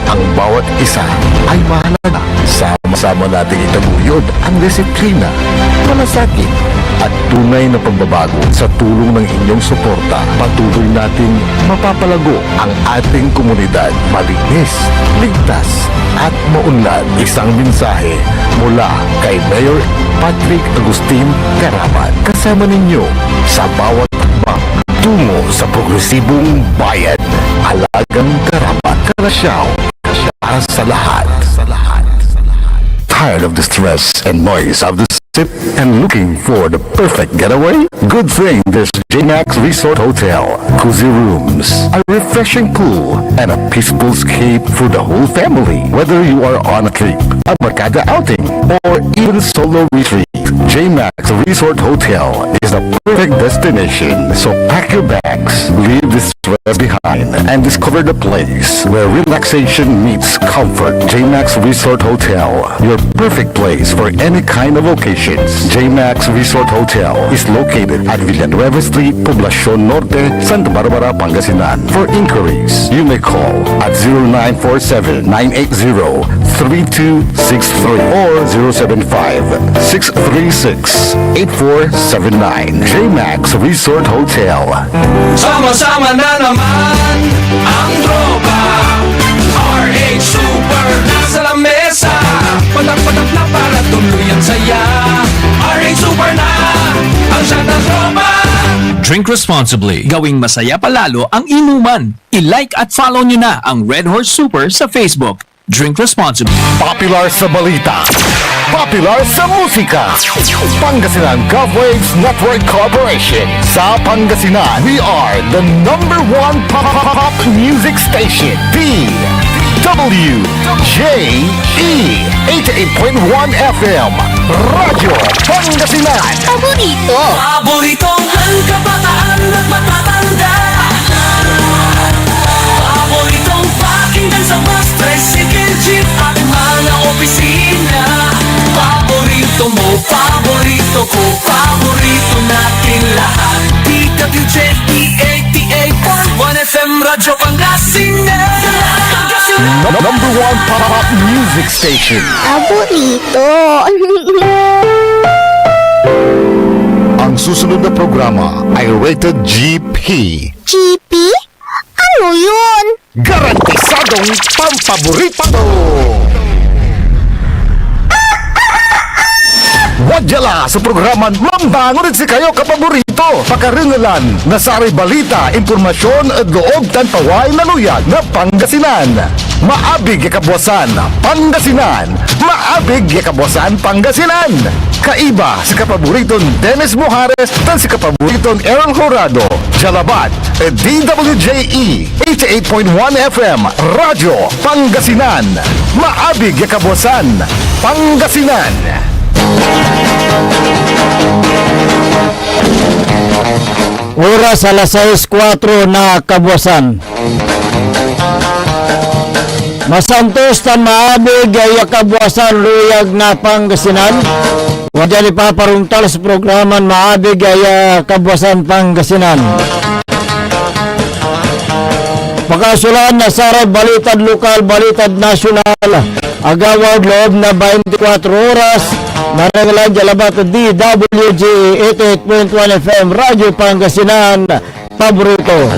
Ang bawat isa ay mahalaga. Sama-sama nating itaguyod ang disiplina, malasakit, at tunay na pagbabago. Sa tulong ng inyong suporta, patuloy nating mapapalago ang ating komunidad. Malinis, ligtas, at maunlad. Isang mensahe mula kay Mayor Patrick Agustin Caraman. Kasama ninyo sa bawat takbang tungo sa progresibong bayan. Alagang Caraman, Karasyaw, para sa lahat. Tired of the stress and noise of the city and looking for the perfect getaway? Good thing there's JMAX Resort Hotel. Cozy rooms, a refreshing pool, and a peaceful escape for the whole family. Whether you are on a trip, a barkada outing, or even solo retreat, JMAX Resort Hotel is the perfect destination. So pack your bags, leave the stress behind, and discover the place where relaxation meets comfort. JMAX Resort Hotel, your perfect place for any kind of occasions. JMAX Resort Hotel is located at Villanueva Street, Poblacion Norte, Santa Barbara, Pangasinan. For inquiries, you may call at 0947-980-3263 or 075-636-8479. JMAX Resort Hotel. Sama-sama na naman ang tropa. RH Super nasa lamesa. Patak-patak na para tuloy ang saya. RH Super na ang siyang ng tropa. Drink responsibly. Gawing masaya palalo ang inuman. I-like at follow nyo na ang Red Horse Super sa Facebook. Drink responsibly. Popular sa balita, popular sa musika. Pangasinan Govwaves Network Corporation. Sa Pangasinan, we are the #1 pop music station. DWJE 88.1 FM. Radyo Pangasinan. Paboritong ang kabataan at matatanda. Paboritong pakinggan sa bus, tricycle, jeep at mga opisina. Paborito mo, paborito ko, paborito natin lahat. DWJE 88.1 FM, Radyo Pangasinan. #1 pop music station. Paborito. Ang susunod na programa ay rated GP. GP? Ano yun? Garantisadong pampaborito! Wadyala sa programa Mambangon si kayo kapaborito. Pakaringalan na sari balita, impormasyon at loob tanpaway na luyag na Pangasinan. Maabig yakabwasan Pangasinan. Maabig yakabwasan Pangasinan. Kaiba si kapaboriton Dennis Mujares tan si kapaboriton Errol Horado. Jalabat DWJE 88.1 FM Radyo Pangasinan. Maabig yakabwasan Pangasinan. Oras alas 6:04 na kabuasan. Masantos tan maabig ay kabuasan luyag na Pangasinan. Wadya ni paparungtal sa programan maabig ay kabuasan Pangasinan. Pagkasulan na saray balitad lokal, balitad nasyonal. Agawad loob na 24 oras. Narangalan jalabat DWG 88.1 FM Radyo Pangasinan. Paborito.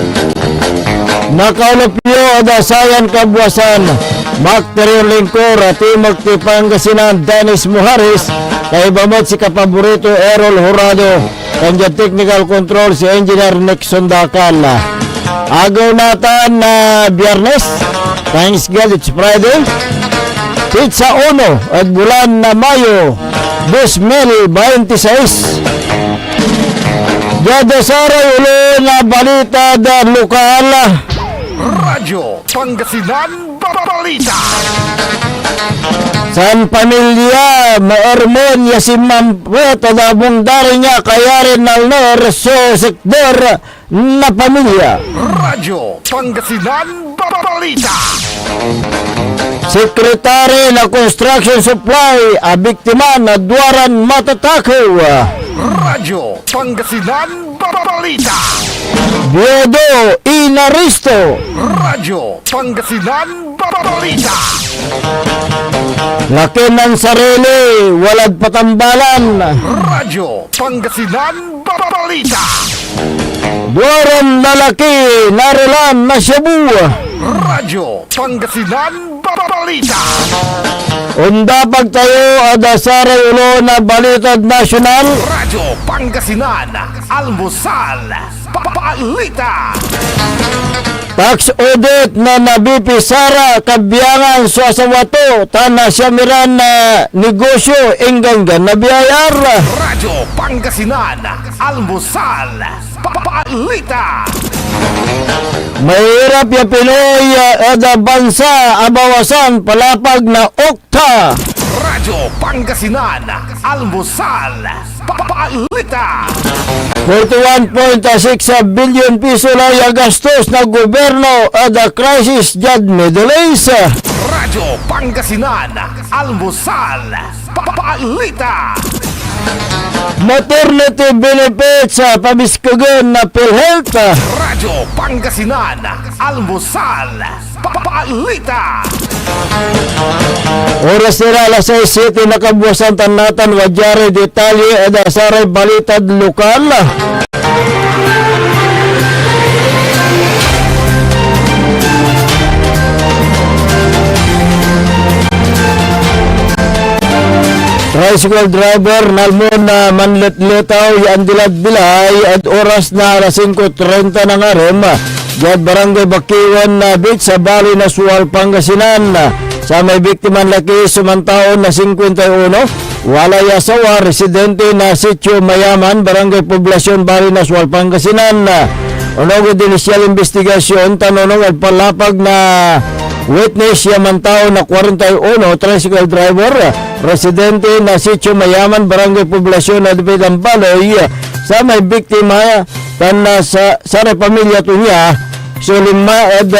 Nakaulapyo dasayan kabuasan. Bakteryo Lingkor at Timog ti Pangasinan Dennis Mujares. Kay bamot si kapaborito Errol Horado. Kanya technical control si Engineer Nixon Dakal. Agaw natan na Biyernes. Thanks God, it's Friday. Pizza 1 at bulan na Mayo 2026. Dada saray ulo na balita da lokal. Radyo Pangasinan Balita. San pamilya maormon yasimam tada bungdari niya kaya rin nalnor so sektor na pamilya. Radyo Pangasinan Balita. Sekretary na Construction Supply a biktima na duwaran matatakaw. Radyo Pangasinan Balita. Biodo Inaristo. Radyo Pangasinan Balita. Laki ng sarili, walad patambalan. Radyo Pangasinan Balita. Duwaran lalaki, narolan na Cebu. Radyo Pangasinan Balita. Unda pagtayo ada saray ulo na balitad nasyonal. Radyo Pangasinan Almusal Balita. Tax audit na nabipi Sara kabiyangan sa asawato tanah syamiran na negosyo inggan na biyayar. Radyo Pangasinan Almusal Balita. Mahirap ya Pinoy ada bansa abawasan palapag na okta. Radyo Pangasinan Almusal Balita. 41.6 billion piso na yung gastos na gobyerno ada crisis dyan Middle East. Radyo Pangasinan Almusal Balita. Maternity benefits sa pamiskagan na PhilHealth. Radyo Pangasinan Almusal Balita. Oras nila alas 6:07 nakabuwasan tanatan wadyari detalye ada saray balitad lokal. Tricycle driver nalmon na manlet-letaw yan dilad bilay at oras na alas 5:30 na nga rin. Diyan barangay Bakiwan na beach sa Bali na Sual, Pangasinan. Sa may biktiman laki sumantaon na 51, walay asawa, residente na sitio Mayaman, barangay Poblasyon Bali na Sual, Pangasinan. Unong initial investigasyon tanonong at palapag na witness yaman tao na 41, tricycle driver, residente na sitio Mayaman, barangay Poblasyon na Dipitang Baloy. Sa may biktima tan sa pamilya to niya Sulima at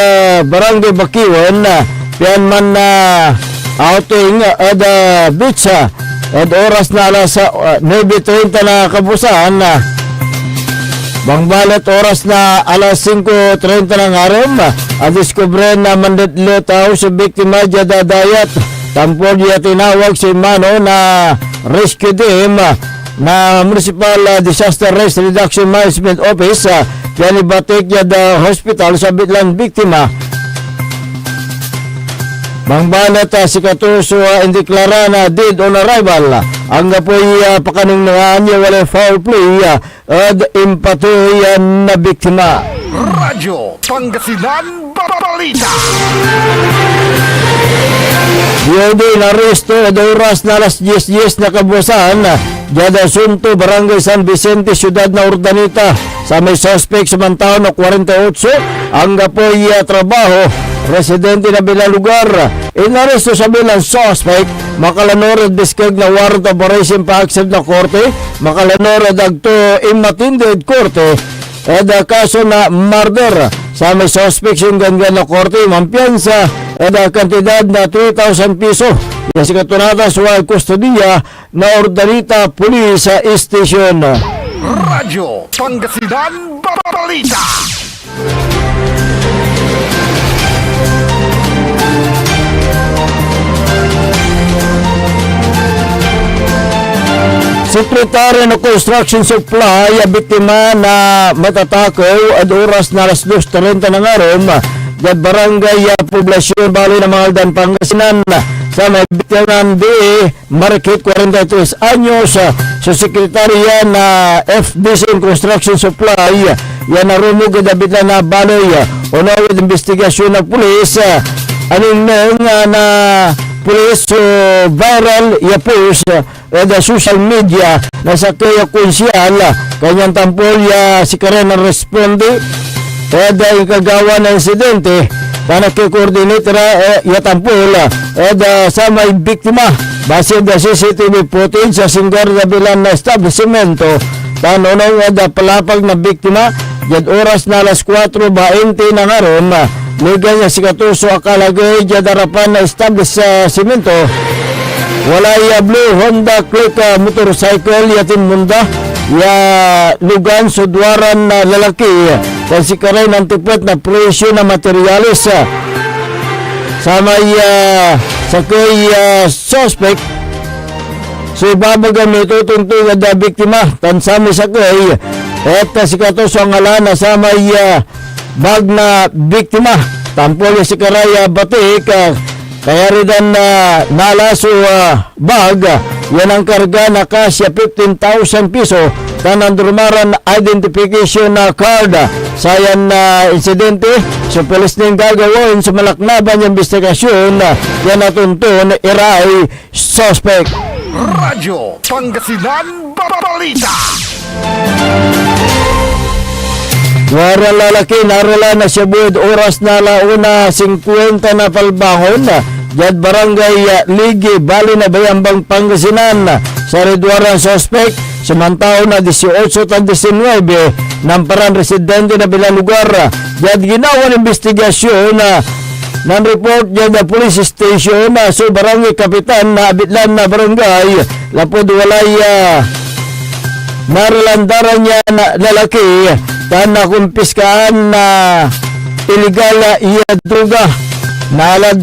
barangay Bakiwan pian man na outing at beach at oras na alas 9:30 na kabusan. Bangbalat oras na alas 5:30 ng araw at diskubre na mandatletaw sa biktima jadadayat tampol niya tinawag si Mano na rescue team na Municipal Disaster Risk Reduction Management Office kaya ibatik niya the hospital sa bitlang biktima. Bangbalat si Katuso indeklara na dead on arrival. Ang gapoy pakaning nga niya wala foul play at impatoy na biktima. Radyo Pangasinan Balita. Biodo Inaristo at oras na alas 10:10 na kabusan. Jada Sunto, Barangay San Vicente, Ciudad na Urdanita. Sa may suspect samantao na 48, ang gapoy trabaho, residente na bilang lugar. Inaresto sa bilang suspect, makalanor at biskag na warrant operation pa-accept na korte, makalanor at agto immatinded korte, at kaso na murder. Sa may suspect yung gangan na korte, mampiyansa, at kantidad na 3,000 piso. Yan si katunata sa kustodiya na Urdanita Police Station. Radyo Pangasinan Balita. Sekretary ng Construction Supply, biktima na matatakaw at oras na alas 2:30 ng araw at barangay Poblasyon Bali ng Mangaldan, Pangasinan. Sa may biktima ng Marikit, 43 anyos, sa sekretarya na FDC Construction Supply, yan narumog at abita na baloy. Unawid investigasyon ng pulis, anong na pulis viral post at social media na sa kaya konsyal kanyang tampol si Karen ang responde at ikagawa ng insidente na nakikoordinator tampol at sa may biktima base da CCTV footage sa singgar na bilang na establishmento tanonong at palapag na biktima jad oras na alas 4:20 ng aron liga niya si Katuso akalagay jad harapan na establish sa simento walay blue Honda Click motorcycle yatin munda ya lugan sudwaran na lalaki kan si karay ng tipot na presyo na materialis sa may sa kay suspect. So ibabagan nito tungtong na biktima tansami sa kay at si kato sa ngalan sa may bag na biktima tampol si karay batik kaya rin nalaso bag yan ang karga na kasya 15,000 piso tanan durmaran identification na card sa yan insidente. So pulis ning gagawin sa malaknaban yung investigasyon yan natuntun iray suspect. Radyo Pangasinan Balita. Warang lalaki narala na siya buod oras na launa 50 na palbangon Jad Barangay Ligi Bali na Bayambang Pangasinan sa redwaran suspect samantao na 18 at 19 ng parang residente na bilang lugar. Jad ginawa ng investigasyon ng report dyan na police station so barangay kapitan na abitlan na barangay lapod walay naralandaran niya na lalaki na kumpiskaan na illegal iya droga nalad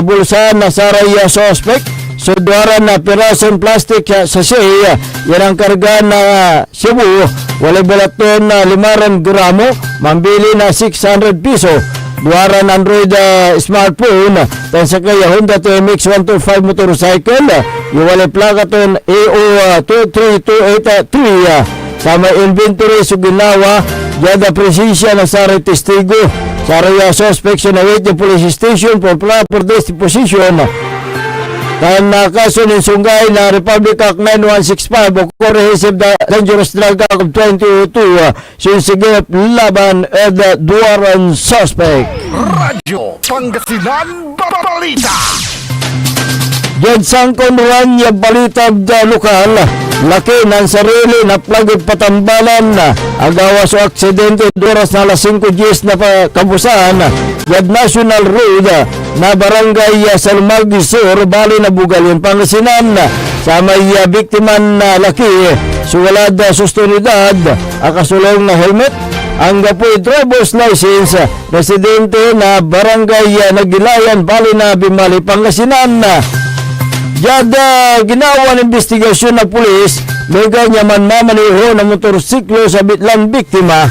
bulsa na saraya suspect so duwaran na pirason plastic sa siya yan ang karga na Cebu walay balaton na 5 gramo mambili na 600 piso duwaran Android smartphone tan sa kaya Honda TMX 125 motorcycle walay plaka ton AO 23283 sa may inventory so ginawa yada presensya na sa testigo sa area suspect na wait the police station for proper disposition tan kaso ng sunggay na Republic Act 9165 o Comprehensive Dangerous Drug Act of 2022 sinsigip laban at duwaran suspect. Radyo Pangasinan Balita. Diyan sangkon ruan niya balitag lokal laki ng sarili na plagod patambalan agawa sa aksidente duras na alas 5:10 na kabusan yad National Road na barangay Salmagdi Sur Bali na Bugalyon Pangasinan sa may biktiman na laki suwalad sustanidad akasulong na helmet ang gapoy driver's license residente na barangay Nagilayan Bali na Bimali Pangasinan. Jada ginawa ng investigasyon na pulis lega niya man mamaniho ng motorsiklo sa bitlang biktima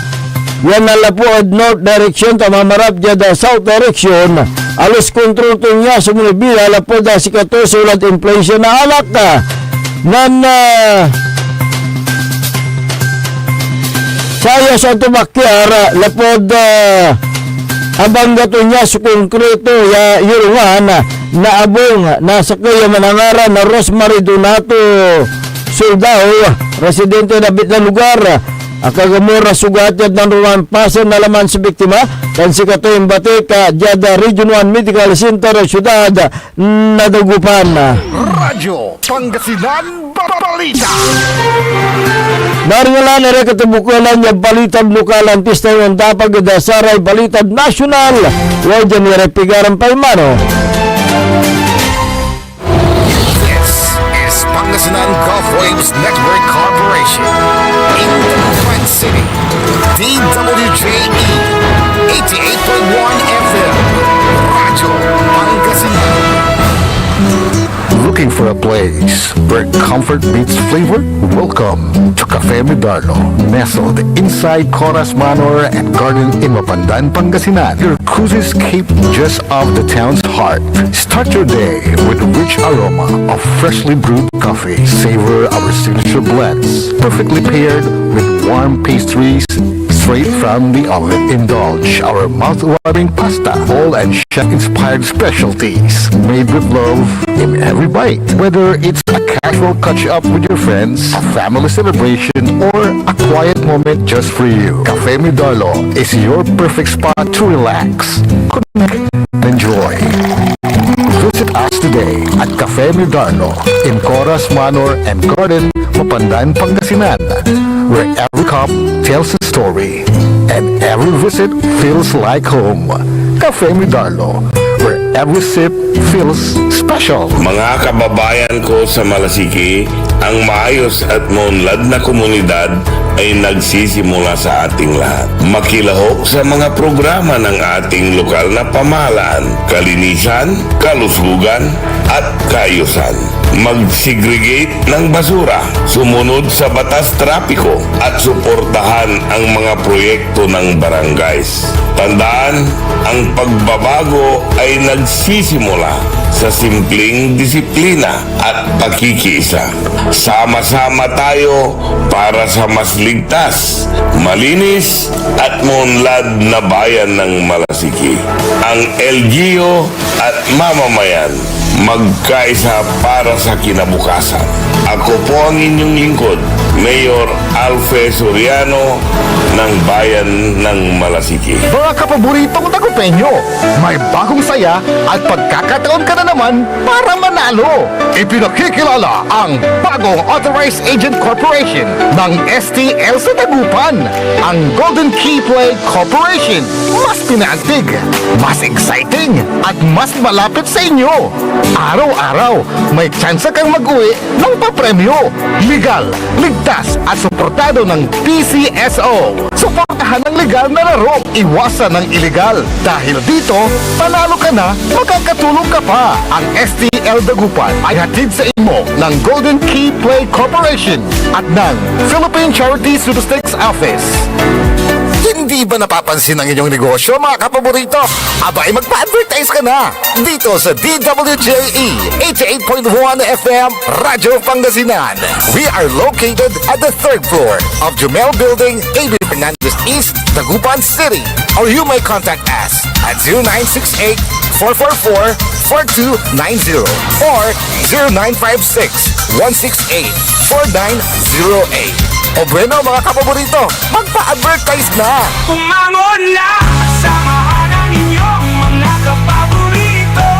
yan na lapuad north direction tamamarap jada south direction alos kontrol to niya sumunibila lapod si kato sulat inflation na alak nan saya sa tumakyar lapod abang gato niya sa konkreto yurungan na abong nasa kaya manangara na Rosemary Donato Soldao residente na bitlang lugar akagamura sugatid ng ruwan pasan na laman sa biktima kan si Katoy Batik Jada Region 1 Medical Center Syudad Nadagupan. Radyo Pangasinan Balita. Naringalan na katabukulan niya balitang lokal ang tista yung tapag dasaray balitang nasyonal wajan ni Repigaran Paimano. This is Pangasinan Gulf Waves Network Corporation in the Twin City. DWJE 88.1 FM. Radyo Pangasinan. Looking for a place where comfort meets flavor? Welcome to Cafe Medardo, nestled inside Coras Manor and Garden in Mapandan, Pangasinan. Your cozy escape just off the town's heart. Start your day with a rich aroma of freshly brewed coffee. Savor our signature blends, perfectly paired with warm pastries straight from the oven. Indulge our mouth-watering pasta, bowl and chef-inspired specialties made with love in every bite. Whether it's a casual catch-up with your friends, a family celebration, or a quiet moment just for you, Cafe Medardo is your perfect spot to relax, connect, and enjoy. Visit us today at Cafe Medardo in Coras Manor and Garden, Mapandan, Pangasinan, where every cup tells a story and every visit feels like home. Cafe Medardo, where every sip feels special. Mga kababayan ko sa Malasiki, ang maayos at maunlad na komunidad ay nagsisimula sa ating lahat. Makilahok sa mga programa ng ating lokal na pamahalaan, kalinisan, kalusugan, at kaayusan. Mag-segregate ng basura, sumunod sa batas trapiko, at suportahan ang mga proyekto ng barangays. Tandaan, ang pagbabago ay nagsisimula sa simpleng disiplina at pakikiisa. Sama-sama tayo para sa mas ligtas, malinis at maunlad na bayan ng Malasiki. Ang LGU at mamamayan magkaisa para sa kinabukasan. Ako po ang inyong lingkod, Mayor Alfe Soriano ng Bayan ng Malasiki. Mga kapaboritong tagupenyo, may bagong saya at pagkakataon ka na naman para manalo. Ipinakikilala ang bagong Authorized Agent Corporation ng STL sa Tagupan, ang Golden Key Play Corporation. Mas pinantig, mas exciting, at mas malapit sa inyo. Araw-araw, may tsansa kang mag-uwi ng papremyo. Legal, ligtas at suportado ng PCSO. Suportahan ang legal na laro, iwasan ng illegal. Dahil dito, panalo ka na, makakatulong ka pa. Ang STL Dagupan ay hatid sa imo ng Golden Key Play Corporation at ng Philippine Charity Statistics Office. Hindi ba napapansin ang inyong negosyo, mga kapaborito? Abay, magpa-advertise ka na dito sa DWJE 88.1 FM Radyo Pangasinan. We are located at the 3rd floor of Jumel Building, AB Fernandez East, Dagupan City. Or you may contact us at 0968-444-4290 or 0956-168-4908. O bueno, mga kapaborito, magpa-advertise na! Umangon na! Samahan ang inyong mga kapaborito.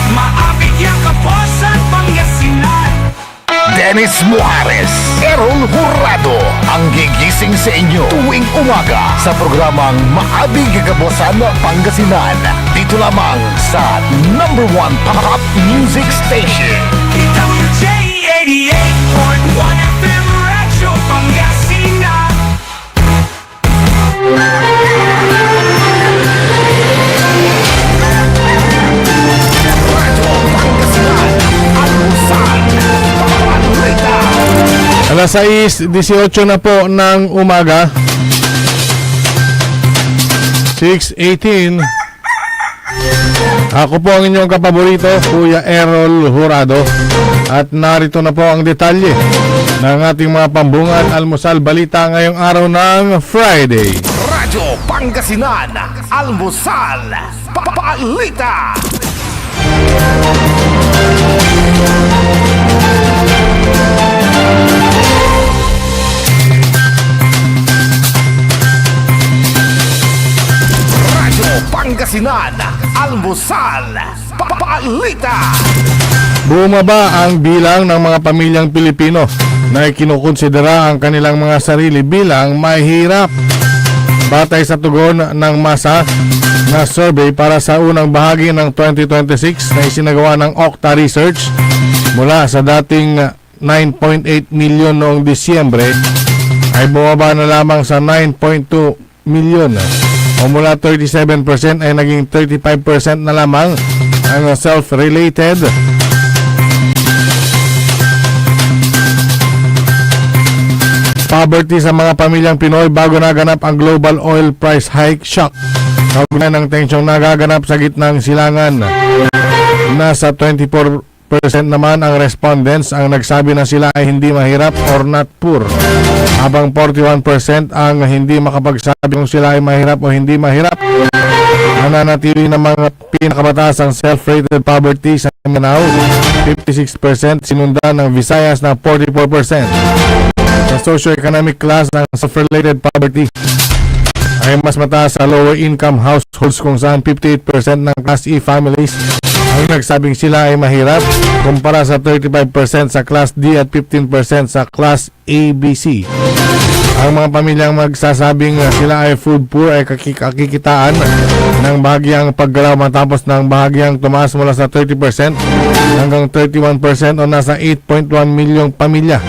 Maapit yang kapos at Pangasinan. Dennis Muhares, Errol Jurado, ang gigising sa inyo tuwing umaga sa programang Maabig Kagabosan Pangasinan. Dito lamang sa #1 Pop Music Station. DWJ 88.1 FM Radyo Pangasinan. Alas 6:18 na po ng umaga. 6:18. Ako po ang inyong kapaborito, Kuya Errol Jurado. At narito na po ang detalye ng ating mga pambungan almusal balita ngayong araw ng Friday. Radyo Pangasinan, Almusal, Balita. Radyo Pangasinan, Almusal, Balita. Bumaba ang bilang ng mga pamilyang Pilipino na kinukonsidera ang kanilang mga sarili bilang mahirap. Batay sa tugon ng masa na survey para sa unang bahagi ng 2026 na isinagawa ng Okta Research mula sa dating 9.8 milyon noong Disyembre ay bumaba na lamang sa 9.2 milyon o mula 37% ay naging 35% na lamang ang self-related poverty sa mga pamilyang Pinoy bago naganap ang global oil price hike shock. Kaugnay ng tensyong nagaganap sa gitnang silangan. Nasa 24% naman ang respondents ang nagsabi na sila ay hindi mahirap or not poor. Habang 41% ang hindi makapagsabi kung sila ay mahirap o hindi mahirap. Nananatili ng mga pinakamataas ang self-rated poverty sa Mindanao, 56%, sinundan ng Visayas na 44%. Sa socio-economic class ng self-related poverty ay mas mataas sa lower income households kung saan 58% ng Class E families ang nagsabing sila ay mahirap kumpara sa 35% sa Class D at 15% sa Class ABC. Ang mga pamilyang magsasabing sila ay food poor ay kakikitaan ng bahagyang paggalaw matapos ng bahagyang tumaas mula sa 30% hanggang 31% o nasa 8.1 milyong pamilya.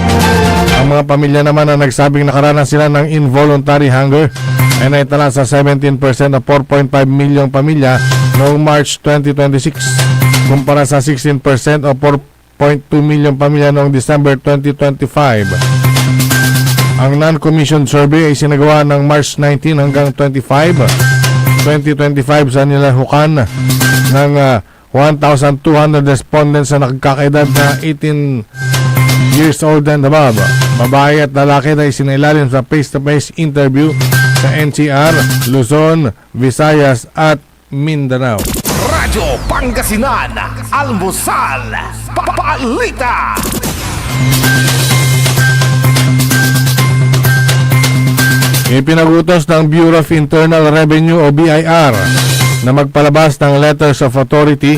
Ang mga pamilya naman na nagsabing nakaranas sila ng involuntary hunger ay naitala sa 17% o 4.5 milyong pamilya noong March 2026 kumpara sa 16% o 4.2 milyong pamilya noong December 2025. Ang non-commissioned survey ay sinagawa ng March 19 hanggang 2025 sa nilahukan ng 1,200 respondents na nakakaedad na 18 years old and above. Babae at lalaki na isinailalim sa face-to-face interview sa NCR, Luzon, Visayas at Mindanao. Radyo Pangasinan, Almusal, Balita. Ipinagutos ng Bureau of Internal Revenue o BIR na magpalabas ng letters of authority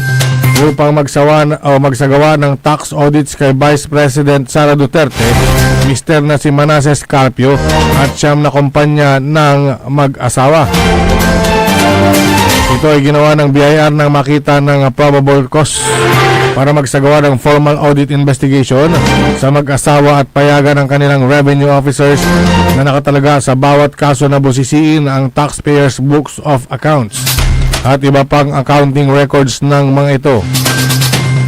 upang magsagawa ng tax audits kay Vice President Sara Duterte, Mr. na si Manasseh Carpio at siyam na kumpanya ng mag-asawa. Ito ay ginawa ng BIR nang makita ng probable cause para magsagawa ng formal audit investigation sa mag-asawa at payagan ng kanilang revenue officers na nakatalaga sa bawat kaso na busisiin ang taxpayers' books of accounts at iba pang accounting records ng mga ito.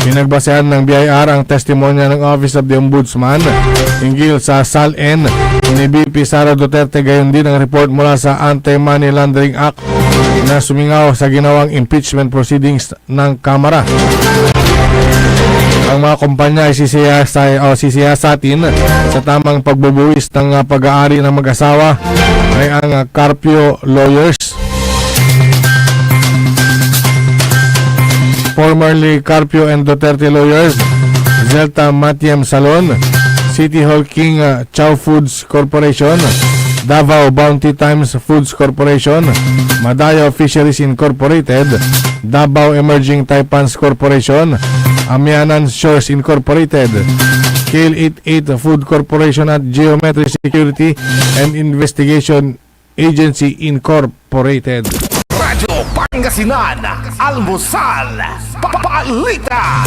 Pinagbasehan ng BIR ang testimonya ng Office of the Ombudsman hinggil sa SALN ni BP Sara Duterte, gayon din ang report mula sa Anti-Money Laundering Act na sumingaw sa ginawang impeachment proceedings ng Kamara. Ang mga kumpanya ay sisiyasatin sa tamang pagbubuwis ng pag-aari ng mag-asawa ay ang Carpio Lawyers, formerly Carpio and Duterte Lawyers, Zelta Matiem Salon, City Hall King Chow Foods Corporation, Davao Bounty Times Foods Corporation, Madaya Fisheries Incorporated, Davao Emerging Taipans Corporation, Amianan Shores Incorporated, Kale 88 Food Corporation at Geometry Security and Investigation Agency Incorporated. Radyo Pangasinan, Almusal, Balita.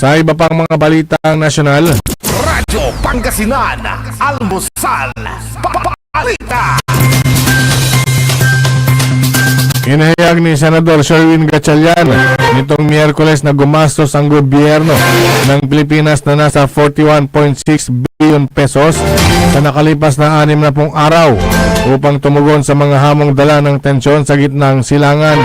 Sa iba pang mga balitang nasyonal, Radyo Pangasinan, Almusal, Balita. inahayag ni Senador Sherwin Gatchalian nitong Miyerkules na gumastos ang gobyerno ng Pilipinas na nasa 41.6 billion pesos sa nakalipas na 60 araw upang tumugon sa mga hamong dala ng tensyon sa gitnang silangan.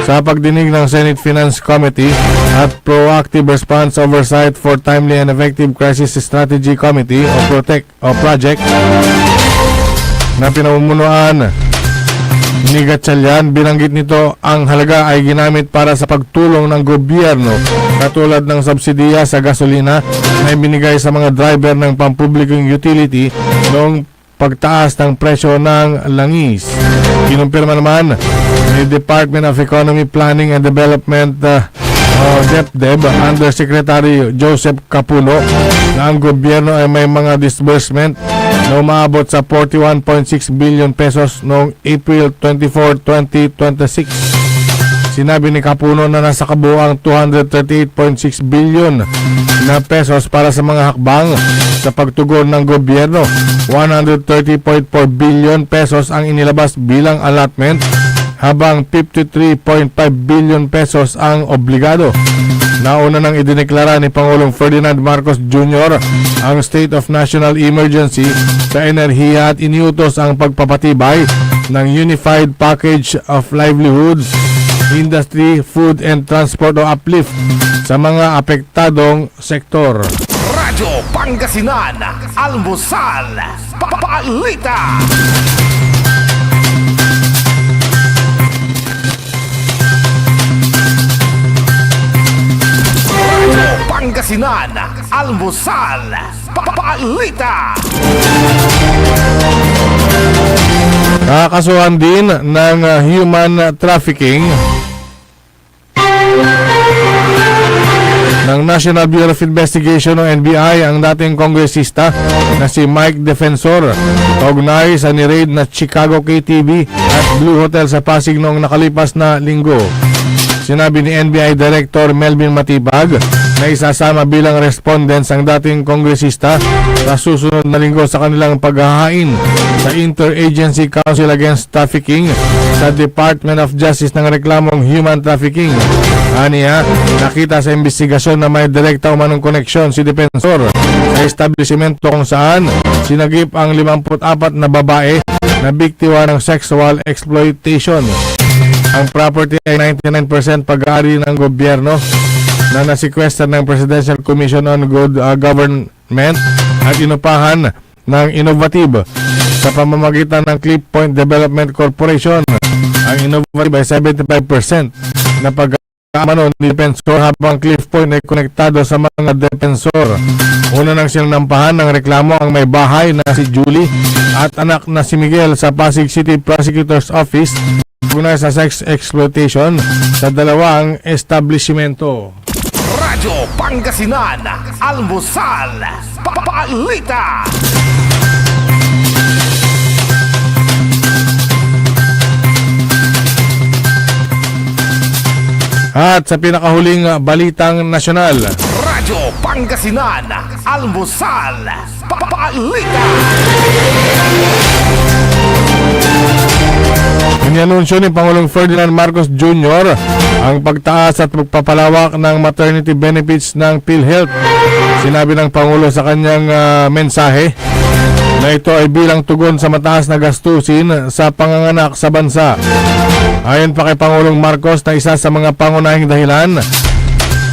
Sa pagdinig ng Senate Finance Committee at Proactive Response Oversight for Timely and Effective Crisis Strategy Committee o Project na pinamumunuan ni Gatchalian, binanggit nito ang halaga ay ginamit para sa pagtulong ng gobyerno katulad ng subsidiya sa gasolina na ibinigay sa mga driver ng pampublikong utility noong pagtaas ng presyo ng langis. Kinumpirma naman ni Department of Economy, Planning and Development DepDev Undersecretary Joseph Capuno na ang gobyerno ay may mga disbursement na umaabot sa 41.6 billion pesos noong April 24, 2026. Sinabi ni Capuno na nasa kabuuang 238.6 billion na pesos para sa mga hakbang sa pagtugon ng gobyerno. 130.4 billion pesos ang inilabas bilang allotment habang 53.5 billion pesos ang obligado. Nauna nang idineklara ni Pangulong Ferdinand Marcos Jr. ang State of National Emergency sa enerhiya at iniutos ang pagpapatibay ng Unified Package of Livelihoods, Industry, Food and Transport o UPLIFT sa mga apektadong sektor. Radyo Pangasinan, Almusal, Balita. Pangasinan, Almusal, Balita. Nakakasuhan din ng human trafficking ng National Bureau of Investigation o NBI ang dating kongresista na si Mike Defensor kaugnay sa ni-raid na Chicago KTV at Blue Hotel sa Pasig noong nakalipas na linggo. Sinabi ni NBI Director Melvin Matibag na isasama bilang respondents ang dating kongresista sa susunod na linggo sa kanilang paghahain sa Interagency Council Against Trafficking sa Department of Justice ng reklamong human trafficking. Aniya, nakita sa investigasyon na may direkta umanong koneksyon si Defensor sa establishmento kung saan sinagip ang 54 na babae na biktima ng sexual exploitation. Ang property ay 99% pag-aari ng gobyerno na nasikwester ng Presidential Commission on Good Government at inupahan ng Innovative sa pamamagitan ng Clip Point Development Corporation. Ang Innovative ay 75% na pag-amano ni Defensor habang Cliff Point ay konektado sa mga Defensor. Una nang sinampahan ng reklamo ang may bahay na si Julie at anak na si Miguel sa Pasig City Prosecutor's Office guna sa sex exploitation sa dalawang establishmento. Radyo Pangasinan, Almusal, Balita. At sa pinakahuling balitang nasyonal, Radyo Pangasinan, Almusal, Balita. Inianunsyo ni Pangulong Ferdinand Marcos Jr. ang pagtaas at pagpapalawak ng maternity benefits ng PhilHealth. Sinabi ng Pangulo sa kanyang mensahe na ito ay bilang tugon sa mataas na gastusin sa panganganak sa bansa. Ayon pa kay Pangulong Marcos na isa sa mga pangunahing dahilan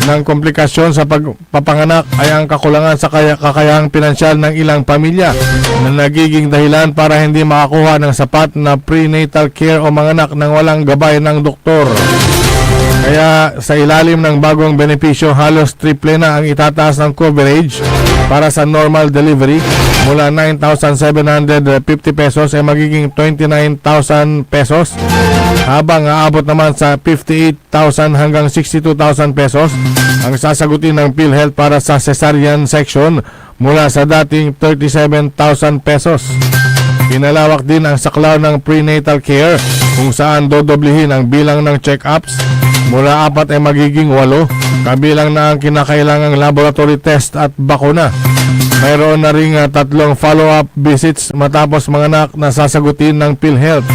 ng komplikasyon sa pagpapanganak ay ang kakulangan sa kakayahang pinansyal ng ilang pamilya na nagiging dahilan para hindi makakuha ng sapat na prenatal care o manganak nang walang gabay ng doktor. Kaya sa ilalim ng bagong benepisyo, halos triple na ang itataas ng coverage para sa normal delivery mula 9,750 pesos ay magiging 29,000 pesos habang aabot naman sa 58,000 hanggang 62,000 pesos ang sasagutin ng PhilHealth para sa cesarean section mula sa dating 37,000 pesos. Pinalawak din ang saklaw ng prenatal care kung saan dodoblihin ang bilang ng check-ups mula 4 ay magiging 8 kabilang na ang kinakailangang laboratory test at bakuna. Mayroon na ring 3 follow-up visits matapos manganak na sasagutin ng PhilHealth.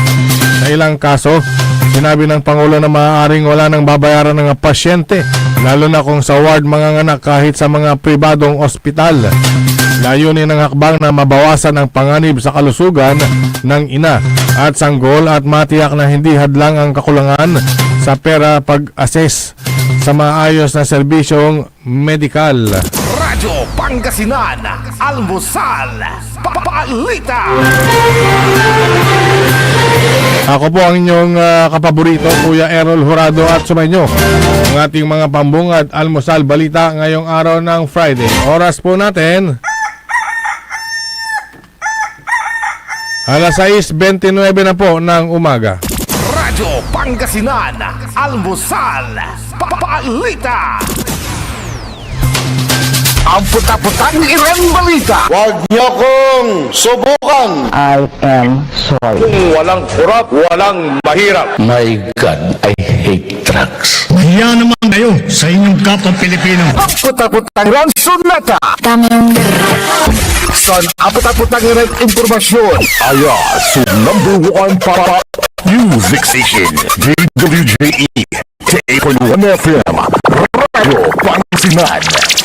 Sa ilang kaso, sinabi ng Pangulo na maaaring wala nang babayaran ng pasyente lalo na kung sa ward manganganak kahit sa mga pribadong ospital. Layunin ng hakbang na mabawasan ang panganib sa kalusugan ng ina at sanggol at matiyak na hindi hadlang ang kakulangan sa pera pag-assess sa maayos na serbisyong medikal. Radyo Pangasinan, Almusal, Balita. Ako po ang inyong kapaborito, Kuya Errol Jurado, at sumainyo ang ating mga pambungad almusal balita ngayong araw ng Friday. Oras po natin 6:29 na po ng umaga. Radyo Pangasinan, Almusal, Balita. Ang puta-putang Iren Balita. Huwag niyo kong subukan. I am sorry. Kung walang kurap, walang mahirap. My God, I hate trucks. Mahiya naman kayo sa inyong kapwa Pilipino. Ang puta-putang Iren Sunata. Son, ang puta-putang Iren Impormasyon. Aya, so #1 para music station. DWJE 8.1 FM. Radio Pangasinan.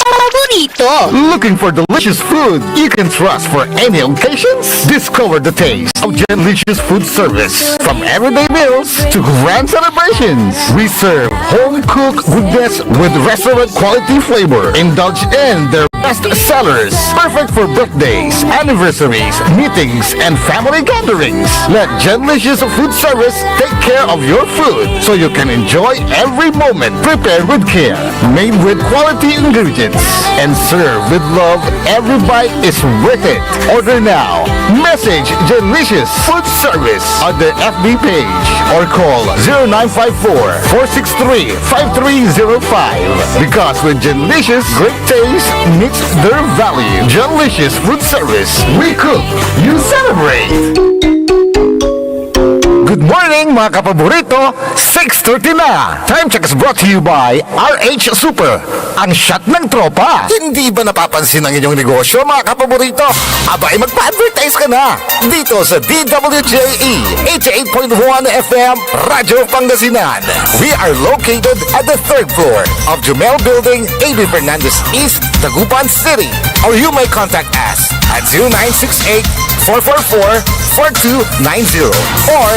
Paborito. Looking for delicious food you can trust for any occasions? Discover the taste of Delicious Food Service. From everyday meals to grand celebrations, we serve home-cooked goodness with restaurant-quality flavor. Indulge in their best sellers, perfect for birthdays, anniversaries, meetings, and family gatherings. Let Delicious Food Service take care of your food so you can enjoy every moment. Prepared with care, made with quality ingredients, and served with love. Every bite is worth it. Order now. Message Delicious Food Service on their FB page or call 0954-463-5305. Because with Genlicious, great taste meets their value. Genlicious Food Service. We cook, you celebrate. Good morning mga kapaborito, 6:30 na. Time check is brought to you by RH Super, ang shot ng tropa. Hindi ba napapansin ang inyong negosyo mga kapaborito? Abay magpa-advertise ka na dito sa DWJE 88.1 FM Radyo Pangasinan. We are located at the 3rd floor of Jumel Building, AB Fernandez East, Dagupan City. Or you may contact us at 0968-444-4290 or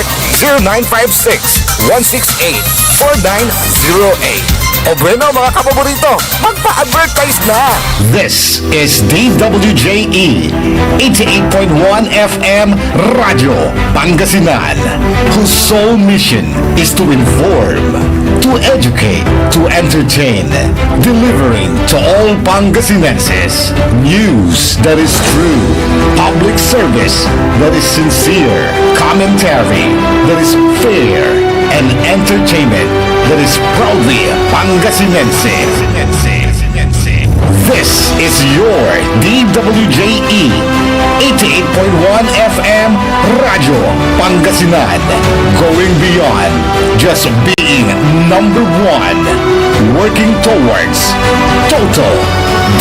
0956-168-4908. O bueno mga kapaborito, magpa-advertise na! This is DWJE 88.1 FM Radyo Pangasinan, whose sole mission is to inform, to educate, to entertain, delivering to all Pangasinenses news that is true, public service that is sincere, commentary that is fair, and entertainment that is proudly Pangasinense. This is your DWJE 88.1 FM Radyo Pangasinan, going beyond just being number one, working towards total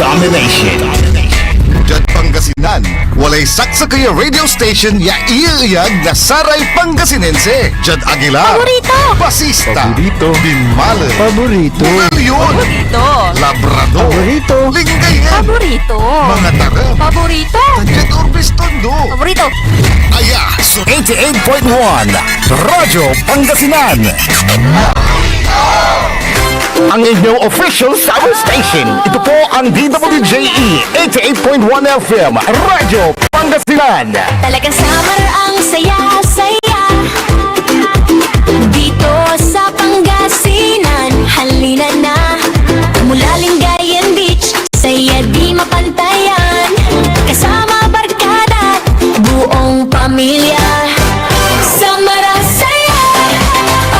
domination. Jad Pangasinan, walay saksa kaya radio station ya iiyag na saray Pangasinense. Jad Aguilar, Paborito! Basista, Binmale, Paborito. Leon, Labrador, Paborito. Lingayen, Paborito! mga tarap, Paborito! Jad Orbis Tondo. Paborito! Aya, so 88.1 Radyo Pangasinan. Ang inyong official summer station. Ito po ang DWJE 88.1 FM Radyo Pangasinan. Talagang summer ang saya-saya dito sa Pangasinan. Halina na mula Lingayen Beach, saya di mapantayan. Kasama barkada, buong pamilya. Summer ang saya.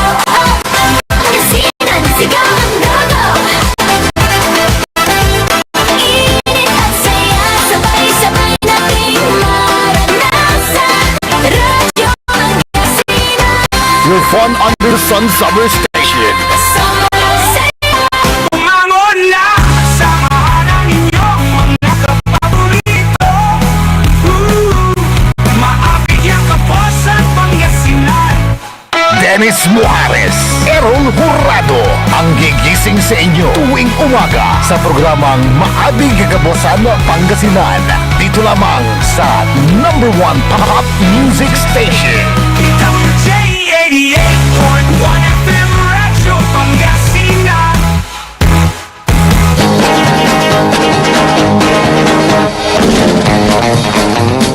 Oh, oh, oh. Pangasinan, sigaw ang gogo. Init at saya, sabay-sabay nating maranasan. Radyo Pangasinan. Your fun under the sun summer station. Summer ang saya. Umangon na, samahan ang inyong mga kapaborito. Maapit yung kaposan Pangasinan. Dennis Muarez, Errol Jurado, ang gigising sa inyo tuwing umaga sa programang Maabing Kagabosan Pangasinan. Dito lamang sa #1 pop music station. WJ 88.1 FM Radyo Pangasinan.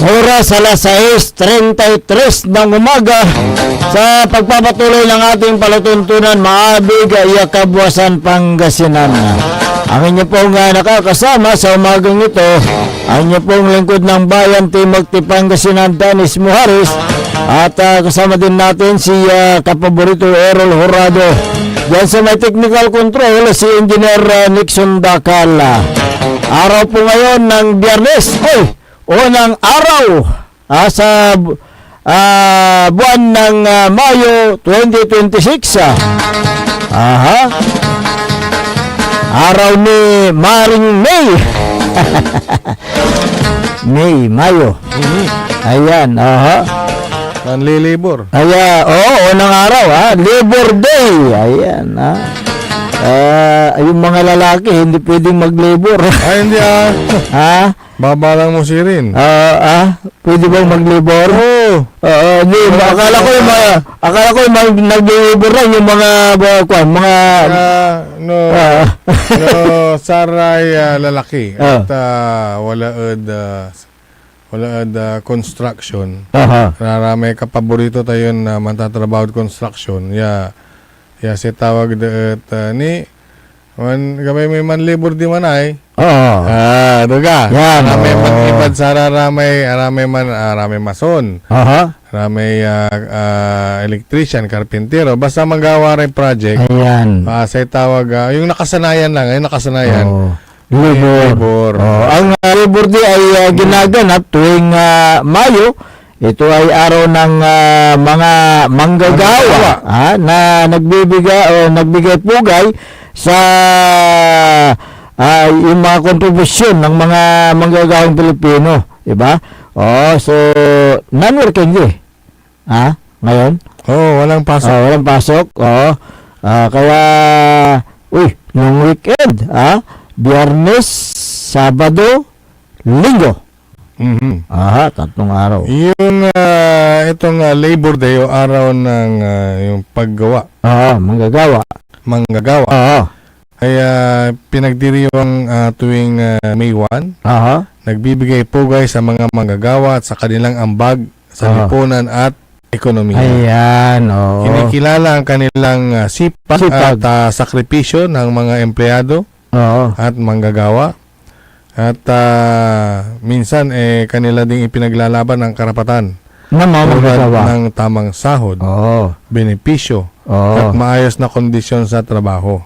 Oras alas 6:33 ng umaga sa pagpapatuloy ng ating palatuntunan Maabig Kabuasan Pangasinan. Ang inyo pong nakakasama sa umagang ito, ang inyo pong lingkod ng bayan Timog Pangasinan, Dennis Muharis, at kasama din natin si kapaborito Errol Jurado. Diyan sa may technical control si Engineer Nixon Dakal. Araw po ngayon ng Biyernes, unang araw sa buwan ng Mayo 2026. Araw ni Maring May. Mayo. Ayan, Nanlilibor. unang araw, Labor Day. Ayan, yung mga lalaki hindi pwedeng mag-labor. Ay, hindi Babalang mo si Rin. Pwede bang mag-labor? Hindi. Akala ko yung nag-labor lang yung mga saray lalaki. At wala construction. May kapaborito tayo na matatrabaho construction. Si tawag ni Gamay may manlibor di man ay. Oo. Duga. Yan, Aramay oo. mag-ibad sa aramay mason. Aha. Aramay electrician, karpintero. Basta magawa rin project. Ayan. Say tawag, yung nakasanayan lang. Yung nakasanayan. Oo. Libor. Ang libor di ay ginaganap tuwing Mayo. Ito ay araw ng mga manggagawa na nagbigay pugay sa yung mga kontribusyon ng mga manggagawang Pilipino, di ba? So non-working day. Ngayon? Walang pasok. Walang pasok. Kaya yung weekend, Biyernes, Sabado, Linggo. Mhm. 3 araw. Yung itong Labor Day o araw ng yung paggawa, Manggagawa. Kaya pinagdiriwang tuwing May 1, nagbibigay pugay sa mga manggagawa at sa kanilang ambag sa lipunan at ekonomiya. Ayan, Kinikilala ang kanilang sipag at sakripisyo ng mga empleyado at manggagawa. At minsan kanila ding ipinaglalaban ang karapatan tulad ng tamang sahod, benepisyo, at maayos na kondisyon sa trabaho.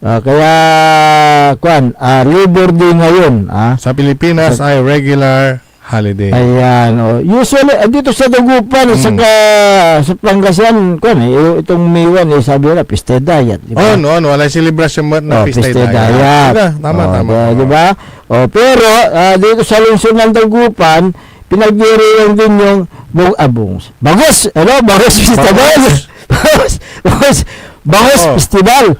Kaya Labor Day ngayon Sa Pilipinas ay regular holiday. Ayan, usually dito sa Dagupan sa Pangasinan itong May 1 sabi nila Piste Dayat, di ba? Wala celebration mo na Piste Dayat. Tama. Di ba? Pero dito sa lungsod ng Dagupan, pinagdiriwang din yung Bagos Festival. Bagos Festival.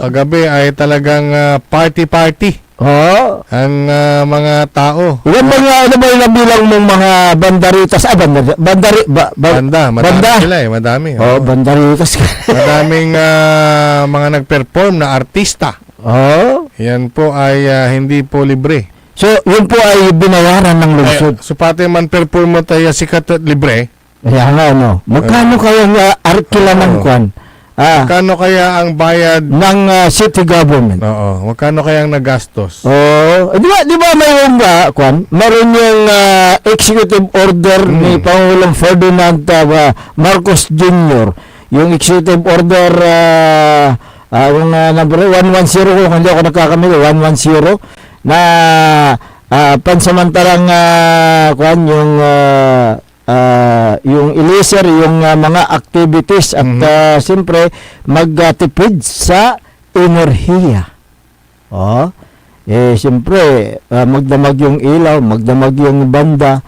Kagabi ay talagang party. Ang mga tao. Ano ba yung nabilang mong mga bandaritas? Madami sila madami. Bandaritas. Madaming mga nag-perform na artista. Yan po ay hindi po libre. So, yun po ay binayaran ng lungsod. So, pati man perform mo tayo sikat at libre. Kaya nga, magkano kaya arkila ng kwan? Magkano kaya ang bayad ng city government? Magkano kaya ang nagastos? Di ba mayroon kwan? Mayroon yung executive order ni Pangulong Ferdinand Marcos Jr. Yung executive order yung number 110 kung hindi ako nagkakamali, 110 na pansamantalang kwan yung ileser yung mga activities at siyempre magtipid sa enerhiya. Siyempre magdamag yung ilaw, magdamag yung banda,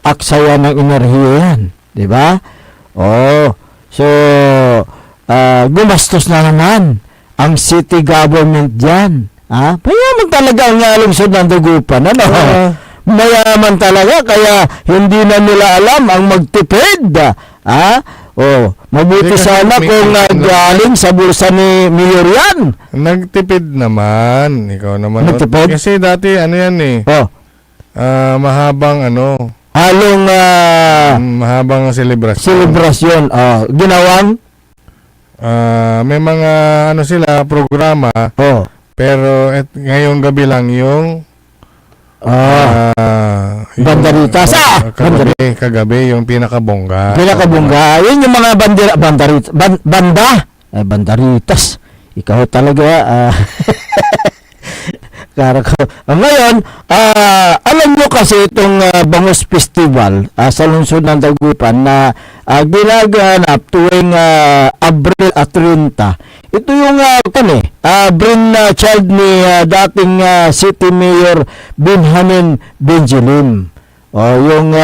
aksaya ng enerhiya yan, di ba? So gumastos na naman ang city government dyan. Mayaman talaga ang lungsod ng Dagupan. Mayaman talaga, kaya hindi na nila alam ang magtipid. Mabuti sana kung galing sa bulsa ni Mayor yan. Nagtipid naman. Ikaw naman. Nagtipid? Kasi dati mahabang mahabang selebrasyon. Ginawang? May mga sila programa. Pero ngayong gabi lang yung bandaritas. Kagabi yung pinakabongga. Yun yung mga bandaritas. Ikaw talaga ngayon, alam nyo kasi itong Bangus Festival sa lungsod ng Dagupan na ginaganap tuwing Abril at 30. Ito yung brainchild ni dating City Mayor Benjamin Benjelim. Yung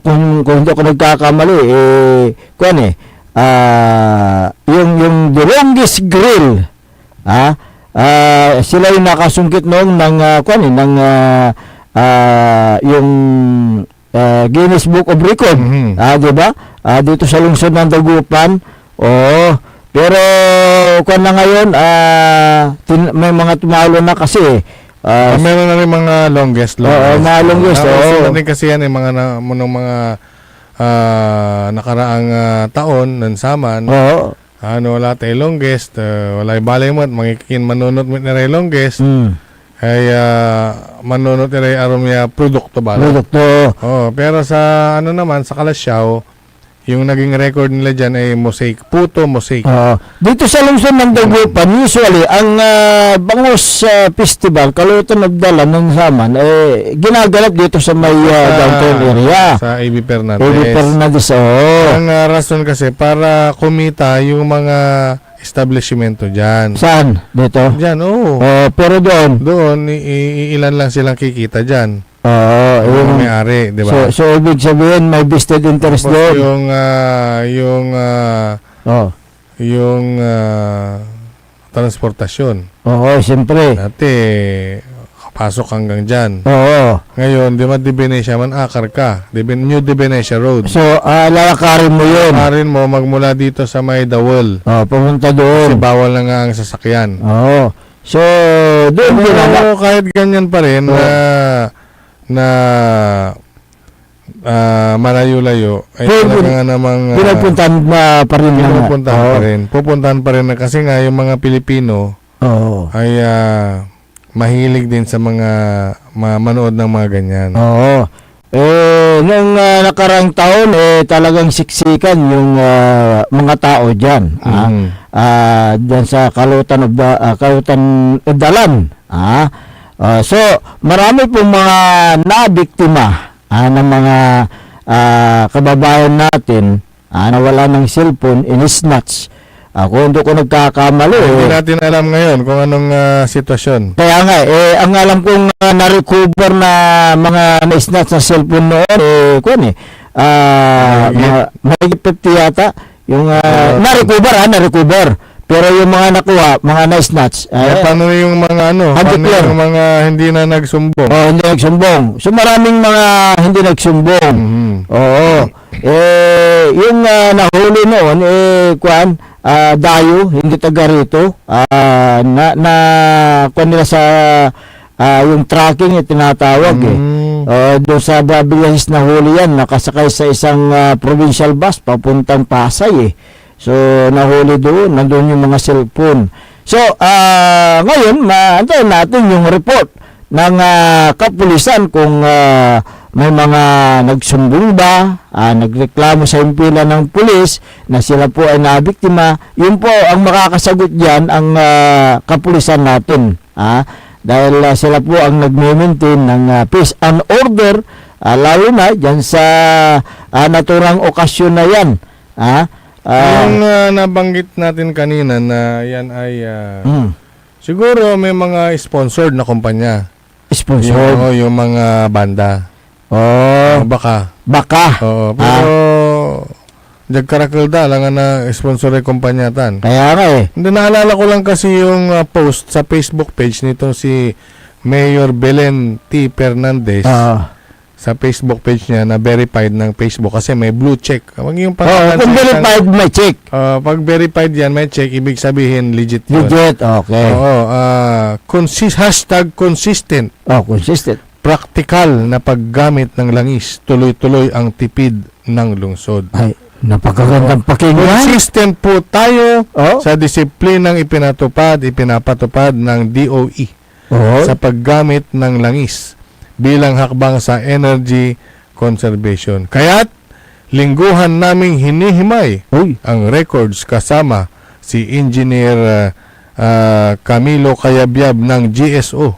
kung hindi ako nagkakamali yung The Longest Grill. Sila yung nakasungkit noong ng yung Guinness Book of Record. Di ba? Dito sa lungsod ng Dagupan. Pero kung na ngayon may mga tumalo na kasi meron na rin mga longest. Mga longest. Sila din kasi yan mga nakaraang taon ng saman. wala tayo longest, wala balay mo, mangikin manunot mo na longest, ay manunot na arom ya produkto ba? Produkto. Oh, pero sa naman sa Kalasyaw, yung naging record nila dyan ay mosaic, puto mosaic. Dito sa lungsod ng Dagupan, usually, ang Bangus Festival, kalutan nagdala ng Saman, ginaganap dito sa may downtown area. Sa A.B. Fernandez. A.B. Fernandez, Ang rason kasi para kumita yung mga establishmento dyan. Saan? Dito? Dyan, Pero doon? Doon, ilan lang silang kikita dyan. Yung may-ari, di ba? So, ibig sabihin, may vested interest Tapos doon. yung transportasyon. Siyempre. Dati, pasok hanggang dyan. Ngayon, di ba di Venecia man akar ka? New Di Venecia Road. So, lalakarin mo yun. Lalakarin mo magmula dito sa may Dawel. Pumunta doon. Kasi bawal na nga ang sasakyan. So, doon Pero kahit ganyan pa rin na malayo-layo ay talaga nga namang pinupuntahan pa rin pupuntahan pa rin kasi nga yung mga Pilipino ay mahilig din sa mga manood ng mga ganyan. Nung nakaraang taon, talagang siksikan yung mga tao dyan. Dyan sa Kalutan Dalan. So, marami pong mga nabiktima ng mga kababayan natin na wala ng cellphone, in-snatch. Kung hindi ko nagkakamali. Hindi natin alam ngayon kung anong sitwasyon. Kaya nga, ang alam kong na-recover na mga na-snatch na cellphone noon, mahigit 50 yata. Yung na-recover. Pero yung mga nakuha, mga na-snatch. Paano yung mga paano yung mga hindi na nagsumbong? Hindi nagsumbong. So maraming mga hindi nagsumbong. Yung nahuli noon, dayo, hindi taga rito. Kuha nila sa yung tracking, tinatawag doon sa Babilas na huli yan, nakasakay sa isang provincial bus papuntang Pasay So, nahuli doon, nandun yung mga cellphone. So, ngayon, maantayin natin yung report ng kapulisan kung may mga nagsumbong ba, nagreklamo sa impila ng pulis na sila po ay nabiktima. Yun po ang makakasagot dyan ang kapulisan natin. Dahil sila po ang nag-maintain ng peace and order, lalo na dyan sa naturang okasyon na yan. Yung nabanggit natin kanina na yan ay siguro may mga sponsored na kumpanya. Sponsored? Yung mga banda. Baka. Pero Jagkarakilda lang na sponsor ay kumpanya tan. Kaya nga Hindi, naalala ko lang kasi yung post sa Facebook page nito si Mayor Belen T. Fernandez. Sa Facebook page niya na verified ng Facebook kasi may blue check. Wag yung kung verified, may check. Pag verified yan, may check, ibig sabihin legit yun. Legit, okay. Hashtag consistent. Consistent. Praktikal na paggamit ng langis. Tuloy-tuloy ang tipid ng lungsod. Ay, napakagandang pakinggan. Consistent po tayo sa disiplinang ipinapatupad ng DOE sa paggamit ng langis bilang hakbang sa energy conservation. Kaya't lingguhan naming hinihimay ang records kasama si Engineer Camilo Cayabyab ng GSO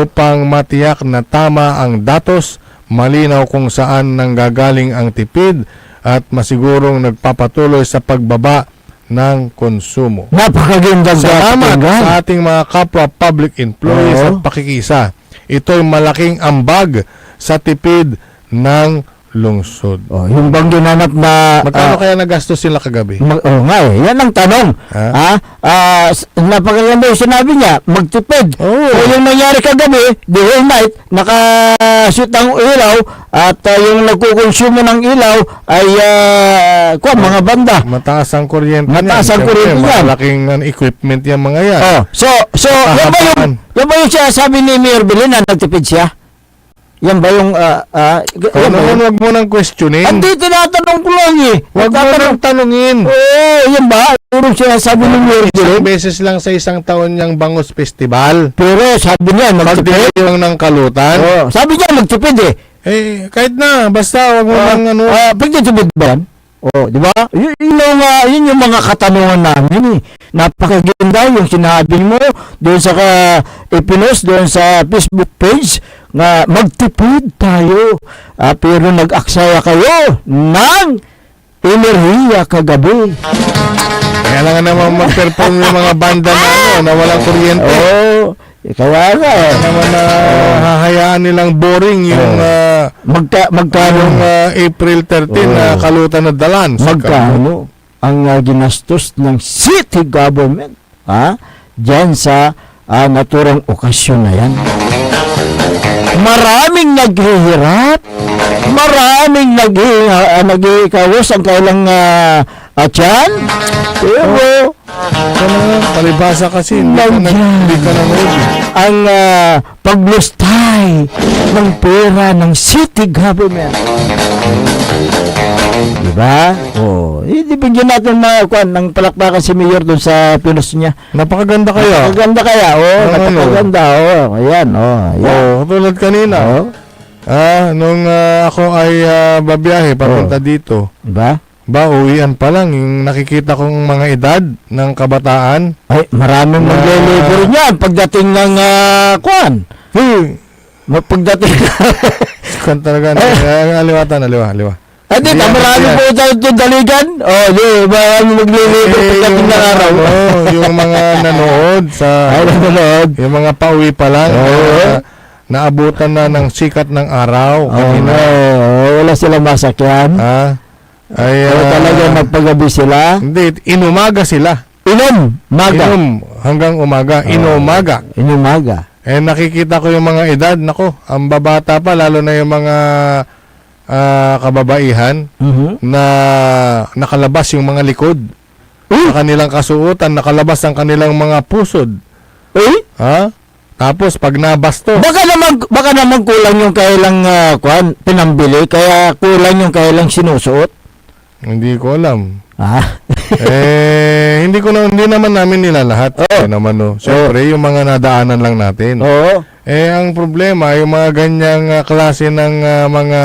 upang matiyak na tama ang datos, malinaw kung saan nanggagaling ang tipid at masigurong nagpapatuloy sa pagbaba ng konsumo. Napakagandang salamat sa ating mga kapwa public employees at pakikisa. Ito'y malaking ambag sa tipid ng lungsod. Yung bang ginanap na magkano kaya nagastos sila kagabi? Yan ang tanong. Napakaganda yung sinabi niya, magtipid. Yung nangyari kagabi, the whole night, nakashoot ang ilaw at yung nagkukonsumo ng ilaw ay mga banda. Mataas ang kuryente yan. Malaking equipment yan mga yan. So yan ba yung sinasabi ni Mayor Belen na nagtipid siya? Yan ba yung, Kung yan ba naman yun? wag mo nang questionin. Hindi, tinatanong ko lang eh. Wag mo nang tanungin. Oo, yan ba? Puro sinasabi ng Mayor Isang Direk. beses lang sa isang taon niyang Bangus Festival. Pero sabi niya, magtipid. Pagdili yung ng kalutan. Oo, sabi niya, magtipid eh. Kahit na, basta wag mo nang ano. Pagtitipid ba yan? Oh, di ba? Yun yung mga katanungan namin eh. Napakaganda yung sinabi mo doon sa ipinost doon sa Facebook page na magtipid tayo. Pero nag-aksaya kayo ng enerhiya kagabi. Kaya lang naman mag-perform yung mga banda na na walang kuryente. Oo. Kaya nga eh. Naman na hahayaan nilang boring yung Magkano? yung April 13 na kalutan na dalan. Magkano ang ginastos ng city government dyan sa naturang okasyon na yan? Maraming naghihirap, maraming naghihikawas ang kailang tiyan, pero Palibasa kasi hindi ka nanood. ang paglustay ng pera ng city government. Diba? Hindi bigyan natin ng palakpakan si Mayor doon sa pinos niya. Napakaganda kaya. Napakaganda kaya, napakaganda, ayan, ayan. Tulad kanina. Nung ako ay babiyahe papunta dito. Diba? Uwian pa lang yung nakikita kong mga edad ng kabataan. Ay, maraming magle-labor niyan pagdating ng kuwan. Pagdating Kan talaga. Aliwa. dito, marami po ito daligan. Marami magle-labor pagdating ng araw. Yung mga nanood sa yung mga pauwi pa lang. Naabutan na ng sikat ng araw. Wala silang masakyan. Talaga magpagabi sila. Hindi, inumaga sila. Inom Hanggang umaga. Inumaga. Nakikita ko yung mga edad. Nako, ang babata pa, lalo na yung mga kababaihan na nakalabas yung mga likod. Sa kanilang kasuotan, nakalabas ang kanilang mga pusod. Tapos, pag nabastos. Baka naman kulang yung kailang pinambili, kaya kulang yung kailang sinusuot. Hindi ko alam. Hindi Hindi naman namin nila lahat. Siyempre, yung mga nadaanan lang natin. Ang problema, yung mga ganyang klase ng mga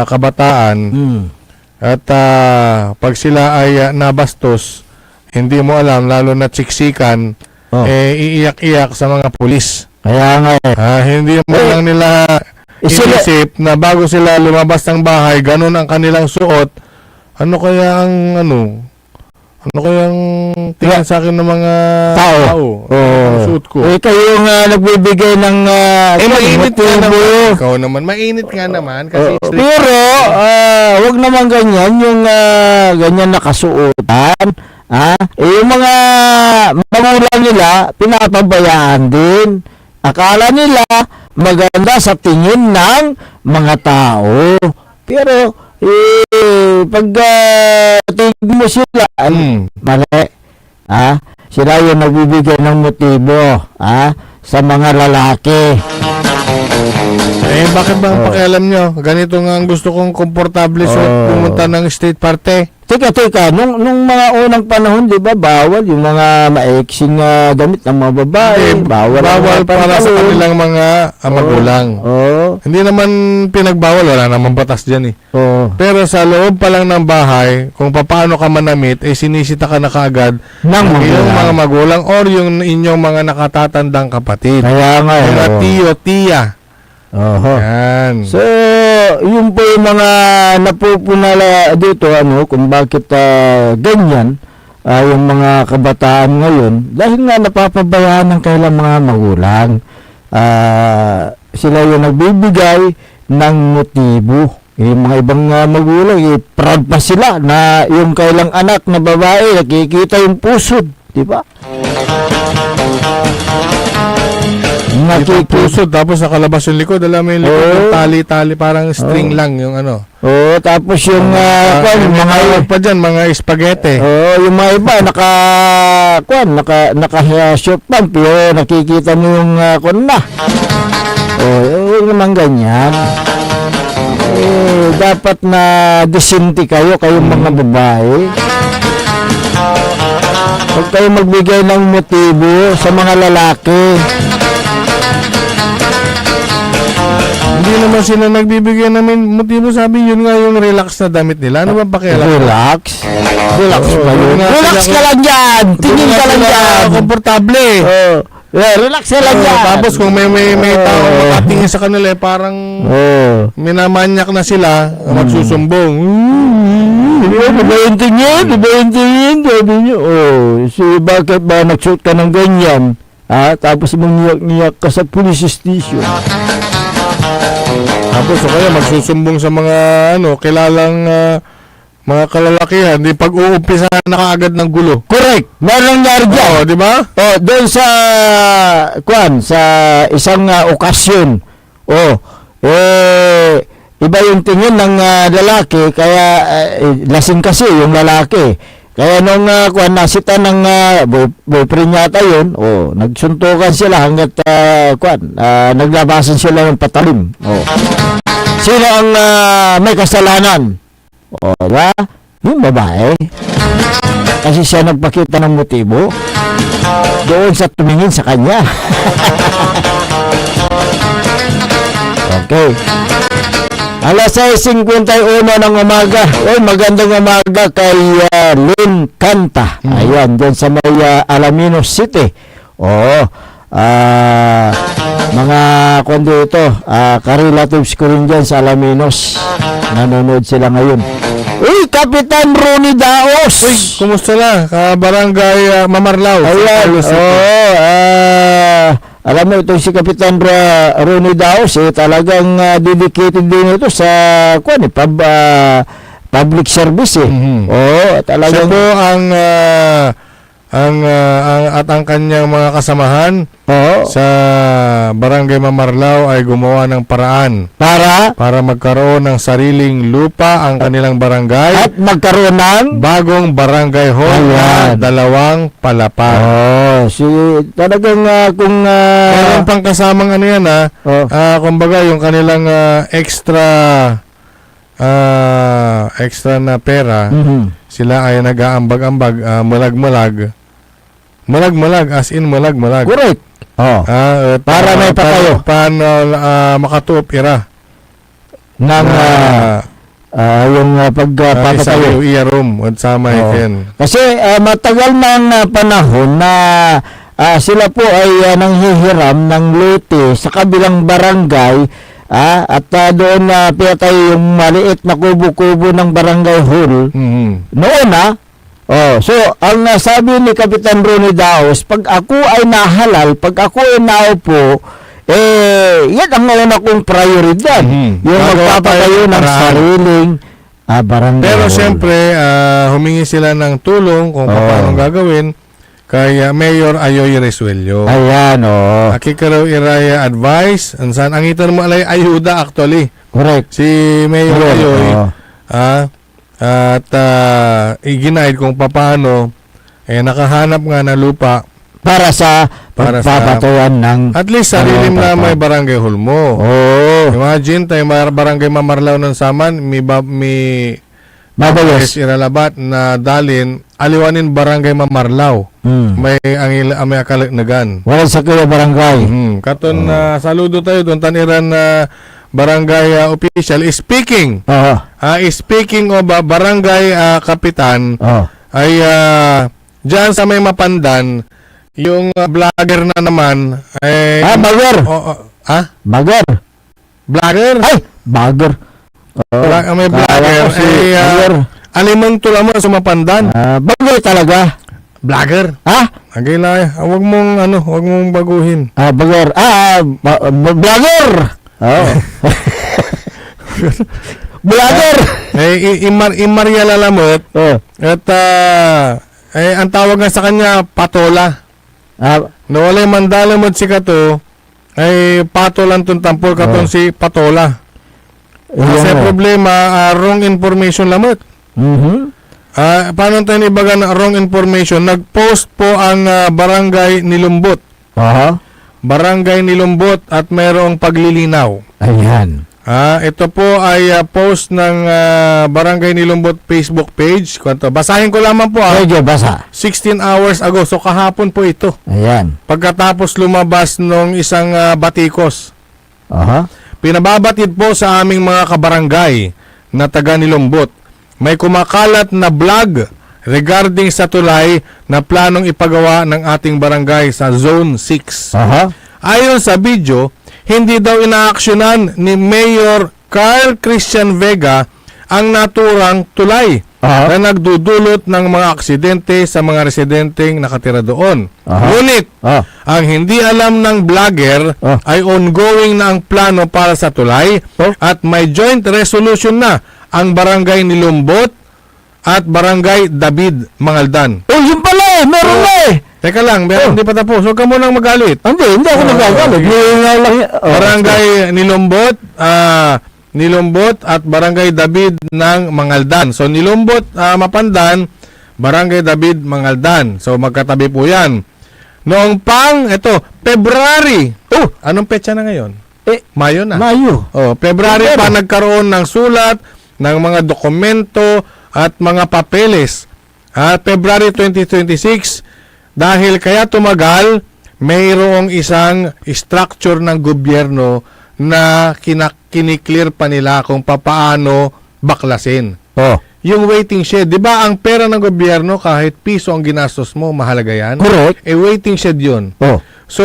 kabataan, at pag sila ay nabastos, hindi mo alam, lalo na tsiksikan, iiyak-iyak sa mga pulis. Kaya nga hindi mo lang nila inisip na bago sila lumabas ng bahay, ganun ang kanilang suot. Ano kayang tingin sa akin ng mga tao? Suot ko. Kayo nga nagbibigay ng mainit ka motibo. naman. Ikaw naman, mainit nga naman. Kasi Pero, wag naman ganyan, yung ganyan nakasuotan. Yung mga magulang nila, pinapabayaan din. Akala nila maganda sa tingin ng mga tao. Pero, pag tingin mo sila, mali. Sila yung nagbibigay ng motibo sa mga lalaki. bakit ba ang pakialam nyo? Ganito nga ang gusto kong komportable pumunta ng state party. Teka, nung mga unang panahon, di ba, bawal yung mga maiksing damit ng mga babae. Bawal para sa kanilang mga magulang. Hindi naman pinagbawal, wala naman batas dyan eh. Pero sa loob pa lang ng bahay, kung paano ka manamit, sinisita ka na kaagad ng iyong mga magulang or yung inyong mga nakatatandang kapatid. Kaya nga mga tiyo, tiya. Yan. So, yun po yung mga napupunala dito, kung bakit ganyan yung mga kabataan ngayon, dahil nga napapabayaan ng kailang mga magulang. Sila yung nagbibigay ng motibo. Yung mga ibang magulang, proud pa sila na yung kailang anak na babae, nakikita yung pusod. Diba? Pusod, tapos nakalabas yung likod. Alam mo yung likod, tali-tali, parang string lang yung tapos yung mga pa dyan, mga spaghetti. yung mga iba naka short pant, pero nakikita mo yung naman ganyan. Dapat na disente kayong mga babae. Huwag kayo magbigay ng motibo sa mga lalaki. Hindi naman sila nagbibigay namin motibo, sabi yun nga yung relax na damit nila. Ano ba pakialam? Relax? Relax ba yun? nga Relax sila- ka lang dyan! Tingin ka lang dyan! Komportable. Relax ka lang dyan! Tapos kung may tao makatingin sa kanila, parang minamanyak na sila, magsusumbong. Di ba yung tingin? Di ba yung tingin? Sabi niyo, bakit ba nagsuot ka ng ganyan? Tapos mangiyak-ngiyak ka sa police station. Tapos o kaya magsusumbong sa mga kilalang mga kalalakihan, di pag-uumpisa na kaagad ng gulo. Correct! Meron nangyari dyan. Oo, di ba? Doon sa sa isang okasyon. Iba yung tingin ng lalaki, kaya lasing kasi yung lalaki. Kaya nung nasita ng boyfriend yata yun, nagsuntukan sila hanggat naglabasan sila ng patalim. Sino ang may kasalanan? Diba? Yung babae. Kasi siya nagpakita ng motibo doon sa tumingin sa kanya. Okay. Alas 6:51 ng umaga. Magandang umaga kay Lynn Canta. Ayan, doon sa may Alaminos City. Mga kundi ito, ka-relatives ko rin dyan sa Alaminos. Nanonood sila ngayon. Kapitan Ronnie Daos! Kumusta na? Barangay Mamarlao. Ayan, alam mo, itong si Kapitan Ronnie Daos, talagang dedicated din ito sa public service. Talagang... Siya po ang kanyang mga kasamahan sa Barangay Mamarlao ay gumawa ng paraan para magkaroon ng sariling lupa ang kanilang barangay at magkaroon ng bagong barangay hall na 2 palapag. Talagang kung meron pang kasamang kumbaga yung kanilang extra na pera, sila ay nag-aambag-ambag, malag-malag, as in malag-malag. Correct. Para may patayo. Paano makatuop ira ng yung pagpapatayo. Isa room at sama ikin. Kasi matagal ng panahon na sila po ay nanghihiram ng lote sa kabilang barangay, at doon pinatay yung maliit na kubo-kubo ng barangay hall. Noon so ang sabi ni Kapitan Ronnie Daos, pag ako ay nahalal, pag ako ay naupo, yan ang una kong prioridad. Yung magpapatayo ng sariling barangay. Pero siyempre, humingi sila ng tulong kung paano gagawin kay Mayor Ayoy Resuello. Ayan, Akikaraw iraya advice, ansan ang itan mo alay ayuda actually. Correct. Si Mayor Ayoy, at iginaid kung paano nakahanap nga na lupa para sa pagpapatayan ng at least sarilim na may barangay hall mo. Imagine tayo barangay Mamarlao ng Saman, may Mabayos iralabat na dalin aliwanin barangay Mamarlao. May akalagnagan. Wala sa kuya barangay. Katon saludo tayo doon taniran na barangay official speaking. Speaking of barangay kapitan, ay diyan sa may Mapandan, yung vlogger na naman ay bagger. Bagger. Vlogger? Ay, bagger. May vlogger ay alimang tulamo sa Mapandan. Bagger talaga. Vlogger. Agay lang, wag mong baguhin. Bagger. Vlogger. Vlogger. Maria Lalamot. At ang tawag nga sa kanya patola. Nawalay mandalamot si kato ay patolan tong tampol katon si patola. Kasi problema wrong information lamot. Paano tayo ibaga na wrong information? Nag-post po ang barangay Nilumbot. Barangay Nilumbot at mayroong paglilinaw. Ayan. Ito po ay post ng Barangay Nilumbot Facebook page. Basahin ko lamang po. Medyo basa. 16 hours ago. So kahapon po ito. Ayan. Pagkatapos lumabas nung isang batikos. Aha. Pinababatid po sa aming mga kabarangay na taga Nilumbot. May kumakalat na vlog regarding sa tulay na planong ipagawa ng ating barangay sa Zone 6. Aha. Ayon sa video, hindi daw inaaksyonan ni Mayor Carl Christian Vega ang naturang tulay Aha. na nagdudulot ng mga aksidente sa mga residenteng nakatira doon. Aha. Ngunit, Ah. ang hindi alam ng vlogger ay ongoing na ang plano para sa tulay at may joint resolution na ang Barangay Nilumbot at Barangay David Mangaldan. Oh, yun pala eh. Meron na eh. Teka lang, hindi pa tapos. Huwag ka munang magalit. Hindi ako nagagalit. Hihingaw lang yan. Barangay Nilumbot at Barangay David ng Mangaldan. So Nilumbot, Mapandan, Barangay David Mangaldan. So magkatabi po 'yan. Noong February. Oh, anong petsa na ngayon? Mayo na. Mayo. February pa nagkaroon ng sulat ng mga dokumento at mga papeles. February 2026, dahil kaya tumagal, mayroong isang structure ng gobyerno na kiniklear pa nila kung papaano baklasin. Yung waiting shed, di ba ang pera ng gobyerno kahit piso ang ginastos mo, mahalaga yan? Correct. Waiting shed yun. So,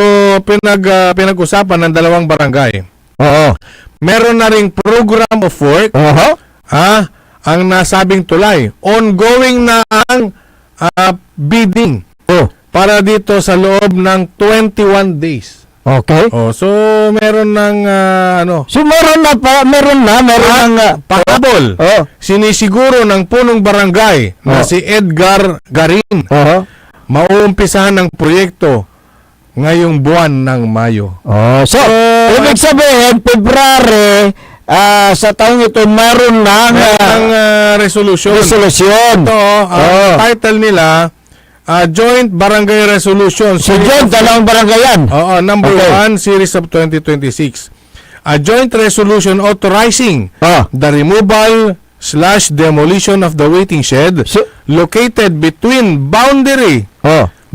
pinag-usapan ng dalawang barangay. Oo. Meron na ring program of work, ang nasabing tulay. Ongoing na ang bidding para dito sa loob ng 21 days. Okay. So meron ng So meron na pahabol. Sinisiguro ng punong barangay na si Edgar Garin. Mauumpisahan ng proyekto ngayong buwan ng Mayo. So ibig sabihin, February, sa taong ito, meron ng resolution. Ito, title nila, Joint Barangay Resolution. So joint, dalawang barangay yan. Number 1, Series of 2026. A joint resolution authorizing the removal/demolition of the waiting shed located between boundary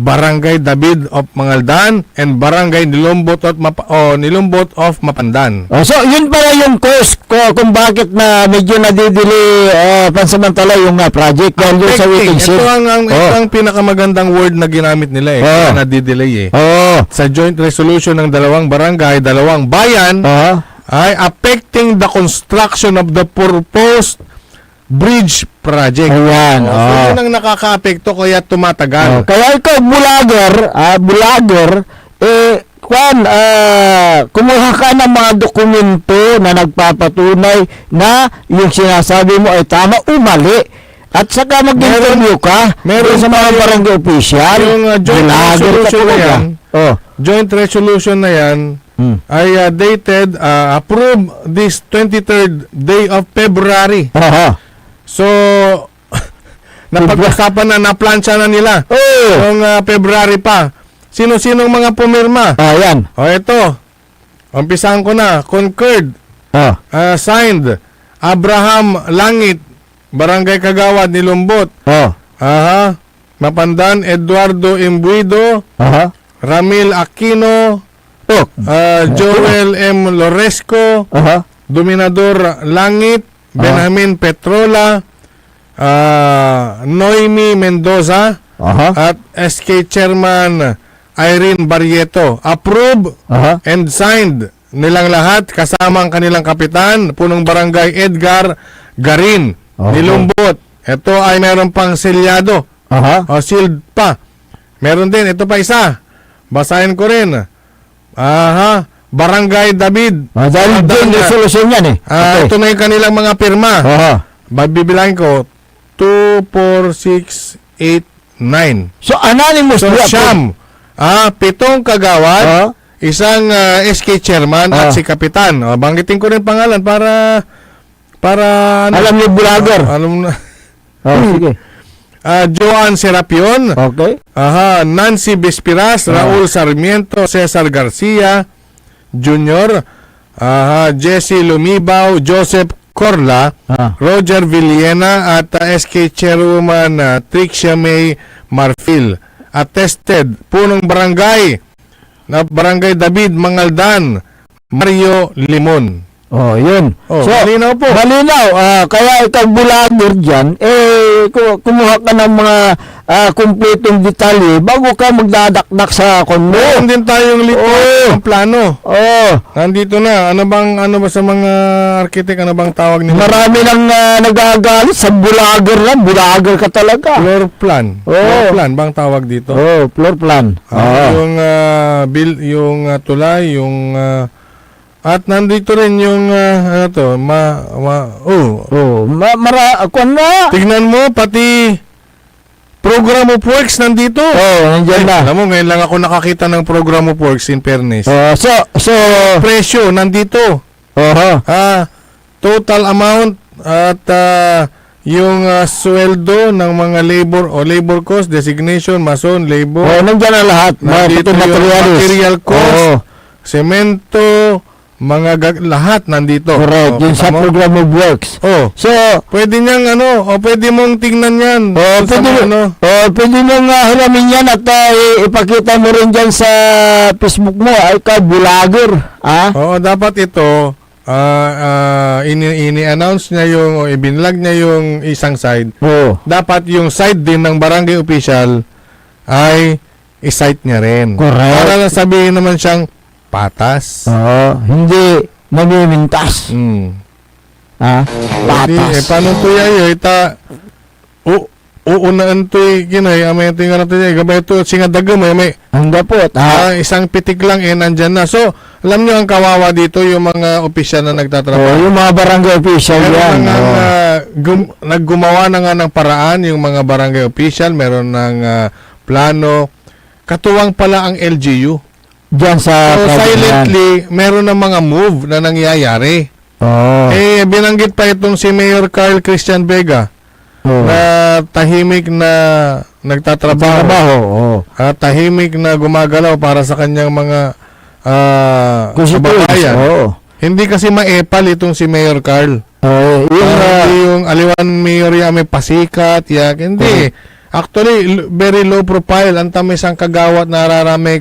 Barangay David of Mangaldan and Barangay Nilumbot of Mapandan. So, yun pala yung cause kung bakit na medyo nadidili pansamantala yung project dahil yung sa waiting shed. Ito ang pinakamagandang word na ginamit nila kaya nadidelay Sa joint resolution ng dalawang barangay, dalawang bayan, ay affecting the construction of the proposed bridge project. Ayan. So, yun ang nakaka-apekto kaya tumatagal. Kaya ikaw, vlogger, kumuha ka ng mga dokumento na nagpapatunay na yung sinasabi mo ay tama o mali. At saka mag-interview ka sa mga barangay official. Yung joint resolution na yan, joint resolution na yan, ay dated, approved this 23rd day of February. So, napag-usapan na, naplansya na nila. Noong February pa. Sino-sinong mga pumirma? Ayan. Ito. Umpisahan ko na. Concurred. Signed. Abraham Langit, Barangay Kagawad, Nilumbot. Mapandan, Eduardo Imbuido. Ramil Aquino. Joel M. Loresco. Dominador Langit. Benjamin Petrola, Noemi Mendoza, at SK Chairman Irene Barrieto. Approve and signed nilang lahat kasama ang kanilang kapitan, punong barangay Edgar Garin, Nilumbot. Ito ay meron pang selyado. Sealed pa. Meron din, ito pa isa. Basahin ko rin. Barangay David. Dahil din resolution yan Ito na yung kanilang mga pirma. Bibilangin ko, 2, 4, 6, 8, 9. So, anonymous. So, siyam. 7 kagawad, isang SK chairman at si kapitan. Banggitin ko rin pangalan para alam niyo vlogger. Alam na. Sige. Joan Serapion, Okay. Nancy Bispiras, Raul Sarmiento, Cesar Garcia Jr., Jesse Lumibaw, Joseph Corla, Roger Villena at SK Chairwoman Trixia May Marfil. Attested, punong barangay na Barangay David Mangaldan, Mario Limon. Oh, yun. Oh, malinaw po. Malinaw. Kaya ikaw vlogger dyan, kumuha ka ng mga kumpletong detalye bago ka magdadakdak sa konmo. Meron din tayong lipat ng plano. Oh. Nandito na. Ano ba sa mga arkitek, ano bang tawag nila? Marami nang nagagalit sa vlogger lang. Vlogger ka talaga. Floor plan. Oh. Floor plan bang tawag dito? Oh, floor plan. Yung tulay, yung at nandito rin yung Kung na. tignan mo pati program of works nandito. Nandiyan na. Alam mo, ngayon lang ako nakakita ng program of works in fairness. So Presyo nandito. Total amount at yung sweldo ng mga labor cost, designation, mason, labor. Nandiyan na lahat. Nandito yung material cost, semento, lahat nandito. Correct. Yun sa program of works. So, pwede niyang pwede mong tingnan yan. pwede mong hiramin yan at ipakita mo rin dyan sa Facebook mo. Ay ka, vlogger. Dapat ito, ini-announce niya o ibinlag niya yung isang side. Dapat yung side din ng barangay official ay i-cite niya rin. Correct. Para sabihin naman siyang patas. Hindi namimintas. Patas. Paano to yayo? Uunaan to kinay. Amay ito yung gamay ito. Singadagam. Ang dapot. Isang pitik lang nandyan na. So, alam nyo ang kawawa dito yung mga opisyal na nagtatrabaho. Yung mga barangay official yan. Naggumawa na nga ng paraan yung mga barangay official. Meron ng plano. Katuwang pala ang LGU. Diyan sa silently, meron ng mga move na nangyayari. Binanggit pa itong si Mayor Carl Christian Vega na tahimik na nagtatrabaho. Tahimik na gumagalaw para sa kanyang mga kababayan. Hindi kasi maepal itong si Mayor Carl. Yung aliwan mayor may pasikat, hindi. Actually, very low profile. Ang tamis ang kagawat na nararamay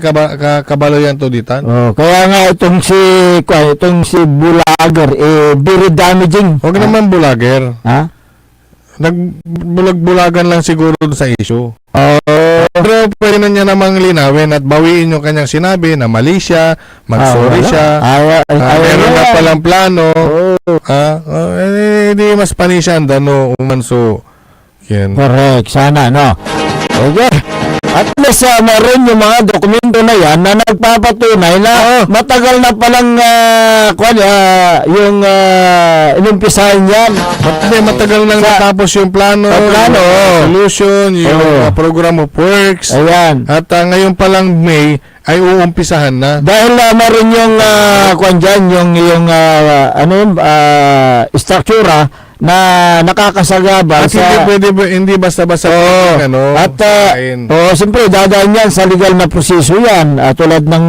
kabaloyan to ditan. Kaya nga itong si vlogger, very damaging. Huwag naman vlogger. Nagbulag-bulagan lang siguro sa issue. Pero pwede na niya namang linawin at bawiin yung kanyang sinabi na mali siya, mag-sorry siya. Meron na palang plano. Hindi mas panisyan dano umanso. Correct. Sana, no? Okay. At least meron yung mga dokumento na yan na nagpapatunay na matagal na palang yung inumpisahan yan. Matagal nang natapos yung plano, solution, yung program of works. Ayan. At ngayon palang May ay uumpisahan na. Dahil meron yung struktura na nakakasagabal at hindi basta-basta siyempre dadaan yan sa legal na proseso yan tulad ng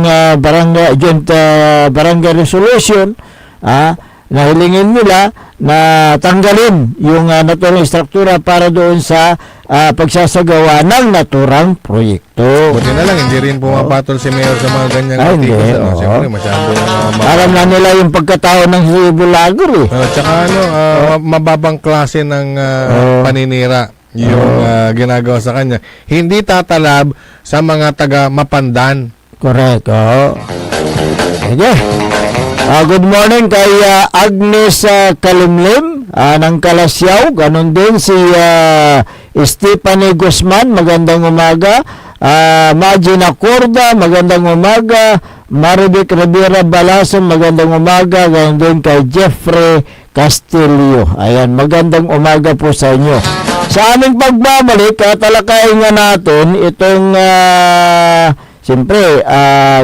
barangay resolution na hilingin nila na tanggalin yung naturang struktura para doon sa pagsasagawa ng naturang proyekto. Buti na lang, hindi rin pumapatol si Mayor sa mga ganyang artikos. Siyempre, masyado alam na nila yung pagkatao ng vlogger tsaka mababang klase ng paninira yung ginagawa sa kanya. Hindi tatalab sa mga taga-Mapandan. Correct. Okay. Good morning kay Agnes Kalimlim ng Kalasyaw. Ganon din si Stephanie Guzman, magandang umaga. Magina Corda, magandang umaga. Maribik Rivera Balason, magandang umaga. Ganon din kay Jeffrey Castillo. Ayan, magandang umaga po sa inyo. Sa aming pagbabalik, talakayin nga natin itong siyempre,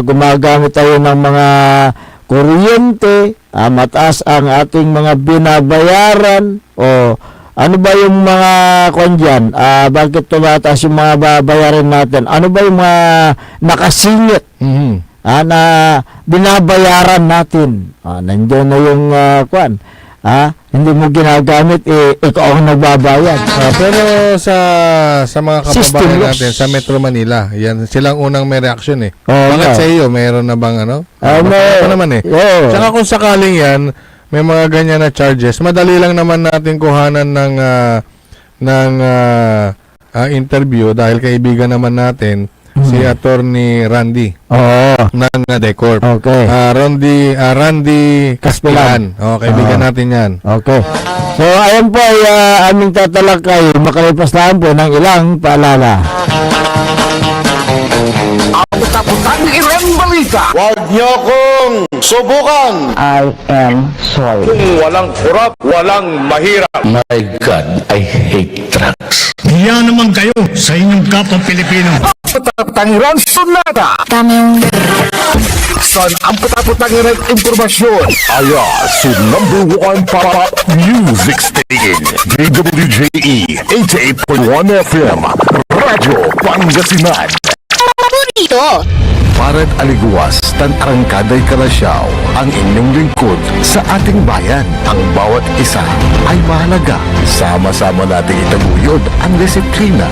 gumagamit tayo ng mga kuryente, mataas ang ating mga binabayaran o Ano ba yung mga kwan dyan? Bakit tumataas yung mga babayarin natin? Ano ba yung mga nakasingit na binabayaran natin? Nandiyan na yung kwan. Hindi mo ginagamit, ikaw ang nagbabayad. Pero sa mga System kababayan loss. natin sa Metro Manila, yan silang unang may reaction eh. Oo Bakit nga. sa iyo, mayroon na bang ano? may- Ako naman eh. Oo. Tsaka kung sakaling yan, may mga ganyan na charges, madali lang naman natin kuhanan ng interview dahil kaibigan naman natin si Attorney Randy Oo. ng Decorp. Okay. Randy Castellan. Kaibigan natin yan. Okay. So, ayan po ay aming tatalakay. Makalipas lang po ng ilang paalala. Huwag niyo kong subukan. I am sorry. Kung walang kurap, walang mahirap. My God, I hate trucks. Hiya naman kayo sa inyong kapwa Pilipino. Tangiran Sonata. Tama yung San ang putang-putangin impormasyon. Su number one pop music station. DWJE 88.1 FM. Radyo Pangasinan. paborito. Paret aliguas, tan arangkaday kalasyaw, ang inyong lingkod sa ating bayan. Ang bawat isa ay mahalaga. Sama-sama nating itaguyod ang disiplina,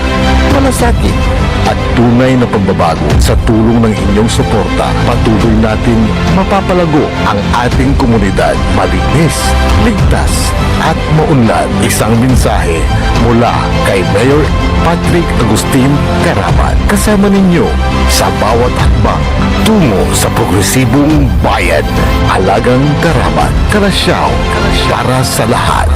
malasakit, at tunay na pagbabago. Sa tulong ng inyong suporta, patuloy nating mapapalago ang ating komunidad. Malinis, ligtas, at maunlad. Isang mensahe mula kay Mayor Patrick Agustin Caraman. Kasama ninyo sa bawat hakbang tungo sa progresibong bayan. Halagang Caraman, Kalasyaw, para sa lahat.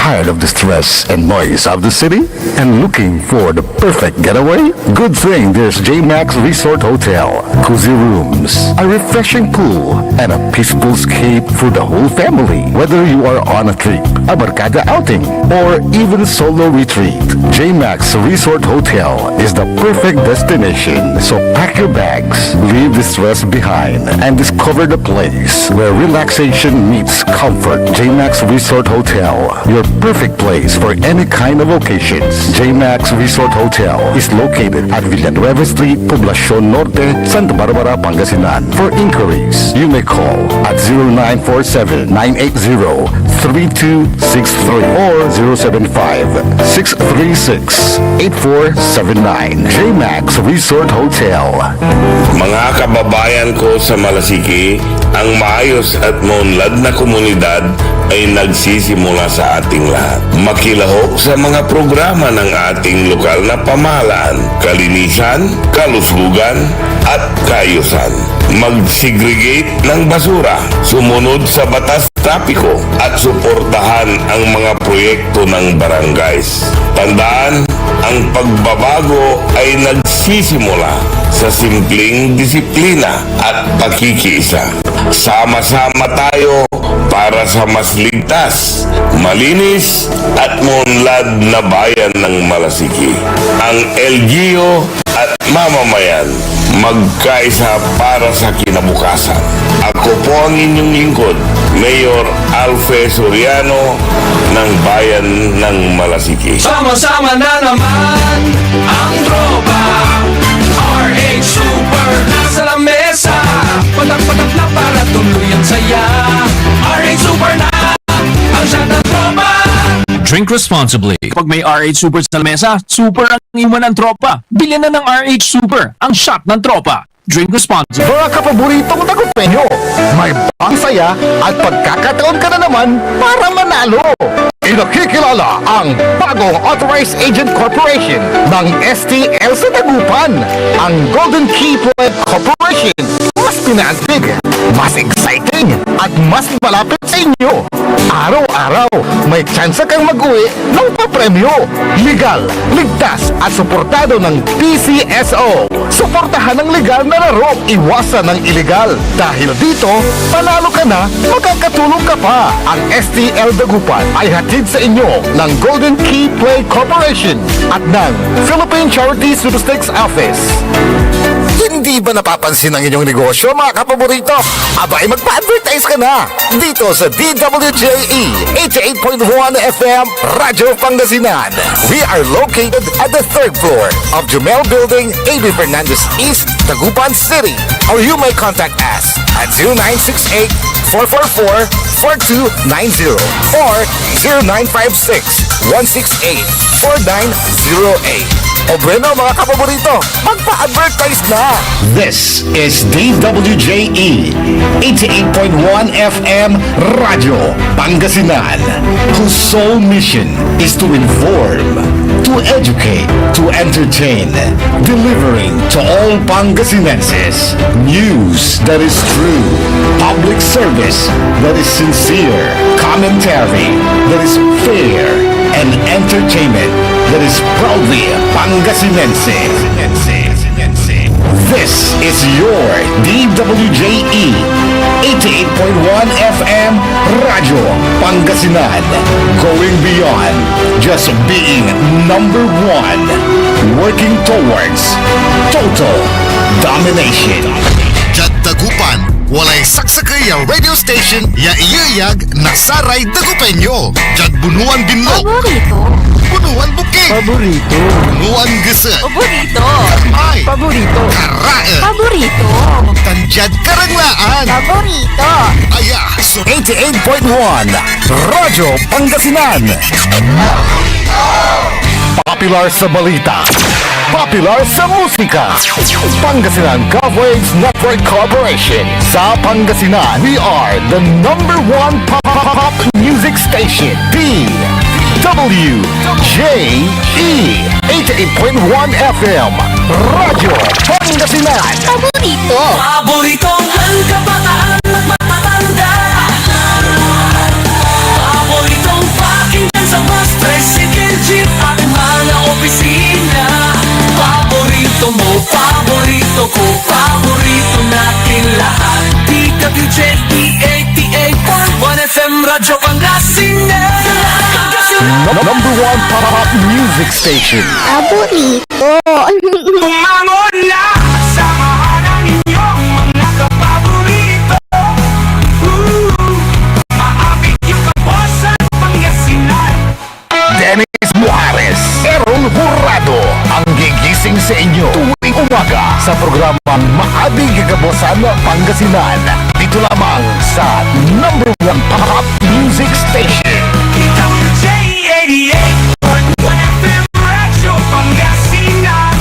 Tired of the stress and noise of the city? And looking for the perfect getaway? Good thing there's J-Max Resort Hotel. Cozy rooms, a refreshing pool, and a peaceful escape for the whole family. Whether you are on a trip, a barkada outing, or even solo retreat, J-Max Resort Hotel is the perfect destination. So pack your bags, leave the stress behind, and discover the place where relaxation meets comfort. J-Max Resort Hotel, your perfect place for any kind of occasions. J-Max Resort Hotel is located at Villanueva Street, Poblacion Norte, Santa Barbara, Pangasinan. For inquiries, you may call at 0947-980-3263 or 075-636-8479. J-Max Resort Hotel. Mga kababayan ko sa Malasiki, ang maayos at maunlad na komunidad ay nagsisimula sa ating lahat. Makilahok sa mga programa ng ating lokal na pamahalaan, kalinisan, kalusugan, at kaayusan. Mag-segregate ng basura, sumunod sa batas trapiko, at suportahan ang mga proyekto ng barangays. Tandaan, ang pagbabago ay nagsisimula sa simpleng disiplina at pakikiisa. Sama-sama tayo para sa mas ligtas, malinis at maunlad na bayan ng Malasiki. Ang LGU at mamamayan magkaisa para sa kinabukasan. Ako po ang inyong lingkod, Mayor Alfe Soriano ng Bayan ng Malasiki. Sama-sama na naman ang tropa RH Super nasa lamesa. Patak-patak na para tuloy ang saya. RH Super na ang shot ng tropa. Drink responsibly. Kapag may RH Super sa lamesa, super ang iwan ng tropa. Bilhin na ng RH Super, ang shot ng tropa. Drink responsibly. Mga kapaboritong tagupenyo, may bang saya at pagkakataon ka na naman para manalo. Inakikilala ang bagong Authorized Agent Corporation ng STL sa Dagupan, ang Golden Key Point Corporation. Mas pinaantig, mas exciting, at mas malapit sa inyo. Araw-araw, may tsansa kang mag-uwi ng papremyo. Legal, ligtas, at suportado ng PCSO. Suportahan ang legal na laro, iwasan ng illegal. Dahil dito, panalo ka na, makakatulong ka pa. Ang STL Dagupan ay hatid sa inyo ng Golden Key Play Corporation at ng Philippine Charity Statistics Office. Hindi ba napapansin ang inyong negosyo, mga kapaborito? Abay, magpa-advertise ka na dito sa DWJE 88.1 FM Radyo Pangasinan. We are located at the 3rd floor of Jumel Building, A.B. Fernandez East, Tagupan City. Or you may contact us at 0968-444-4290 or 0956-168-4908. O bueno, mga kapaborito, magpa-advertise na! This is DWJE 88.1 FM Radio Pangasinan, whose sole mission is to inform, to educate, to entertain, delivering to all Pangasinenses news that is true, public service that is sincere, commentary that is fair, and entertainment that is proudly Pangasinense. This is your DWJE 88.1 FM Radio Pangasinan, going beyond just being number one, working towards total domination. Jad Dagupan, walay saksakay ang radio station ya iyayag na saray Dagupenyo. Jad Bunuan Binlo, Paborito. Bunuan Bukid, Paborito. Bunuan Gese, Paborito. Ay, Paborito. Karae, Paborito. Tanjad Karanglaan, Paborito. Aya, so 88.1 Radyo Pangasinan. Popular sa balita, popular sa musika. Pangasinan Govwaves Network Corporation. Sa Pangasinan, we are the number one pop music station. DWJE 88.1 FM Radyo Pangasinan. Paborito. Paboritong ang kabataan at matatanda. Paboritong pakinggan sa bus, tricycle, jeep at mga opisina. Paborito mo, paborito ko, paborito natin lahat. DWJE 88.1 FM Radyo Pangasinan. Number one pop music station. Paborito. Tumangon na, samahan ang inyong mga kapaborito. Maapit yung kabosan, Pangasinan. Dennis Muarez, Errol Hurado, ang gigising sa inyo tuwing umaga sa programang Maabig Kabosan Pangasinan. Dito lamang sa number one pop music station. DWJE 88.1 FM Radyo Pangasinan.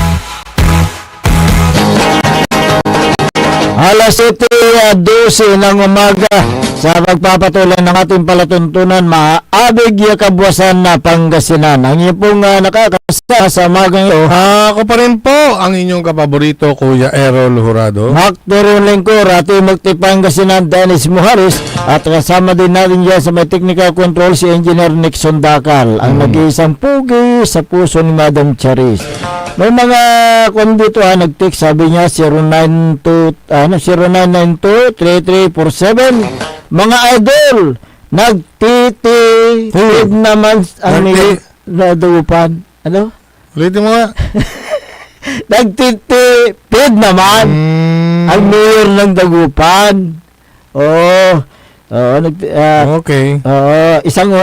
Alas 7:12 ng umaga sa pagpapatuloy ng ating palatuntunan, Maabig Kabuasan na Pangasinan. Ang iyo pong nakakasama sa umagang ito, Ako pa rin po ang inyong kapaborito, Kuya Errol Hurado. Maktoron Lingkor, ating Mukti Pangasinan, Dennis Muharis, at kasama din natin dyan sa may technical control si Engineer Nixon Dakal, ang nag-iisang pugi sa puso ni Madam Charis. May mga kondito nag-text, sabi niya 0992-3347. Mga idol, nagtitipid naman ang Dagupan. Ano? Ulitin mo nga. Nagtitipid naman ang mayor ng Dagupan. Okay. Isang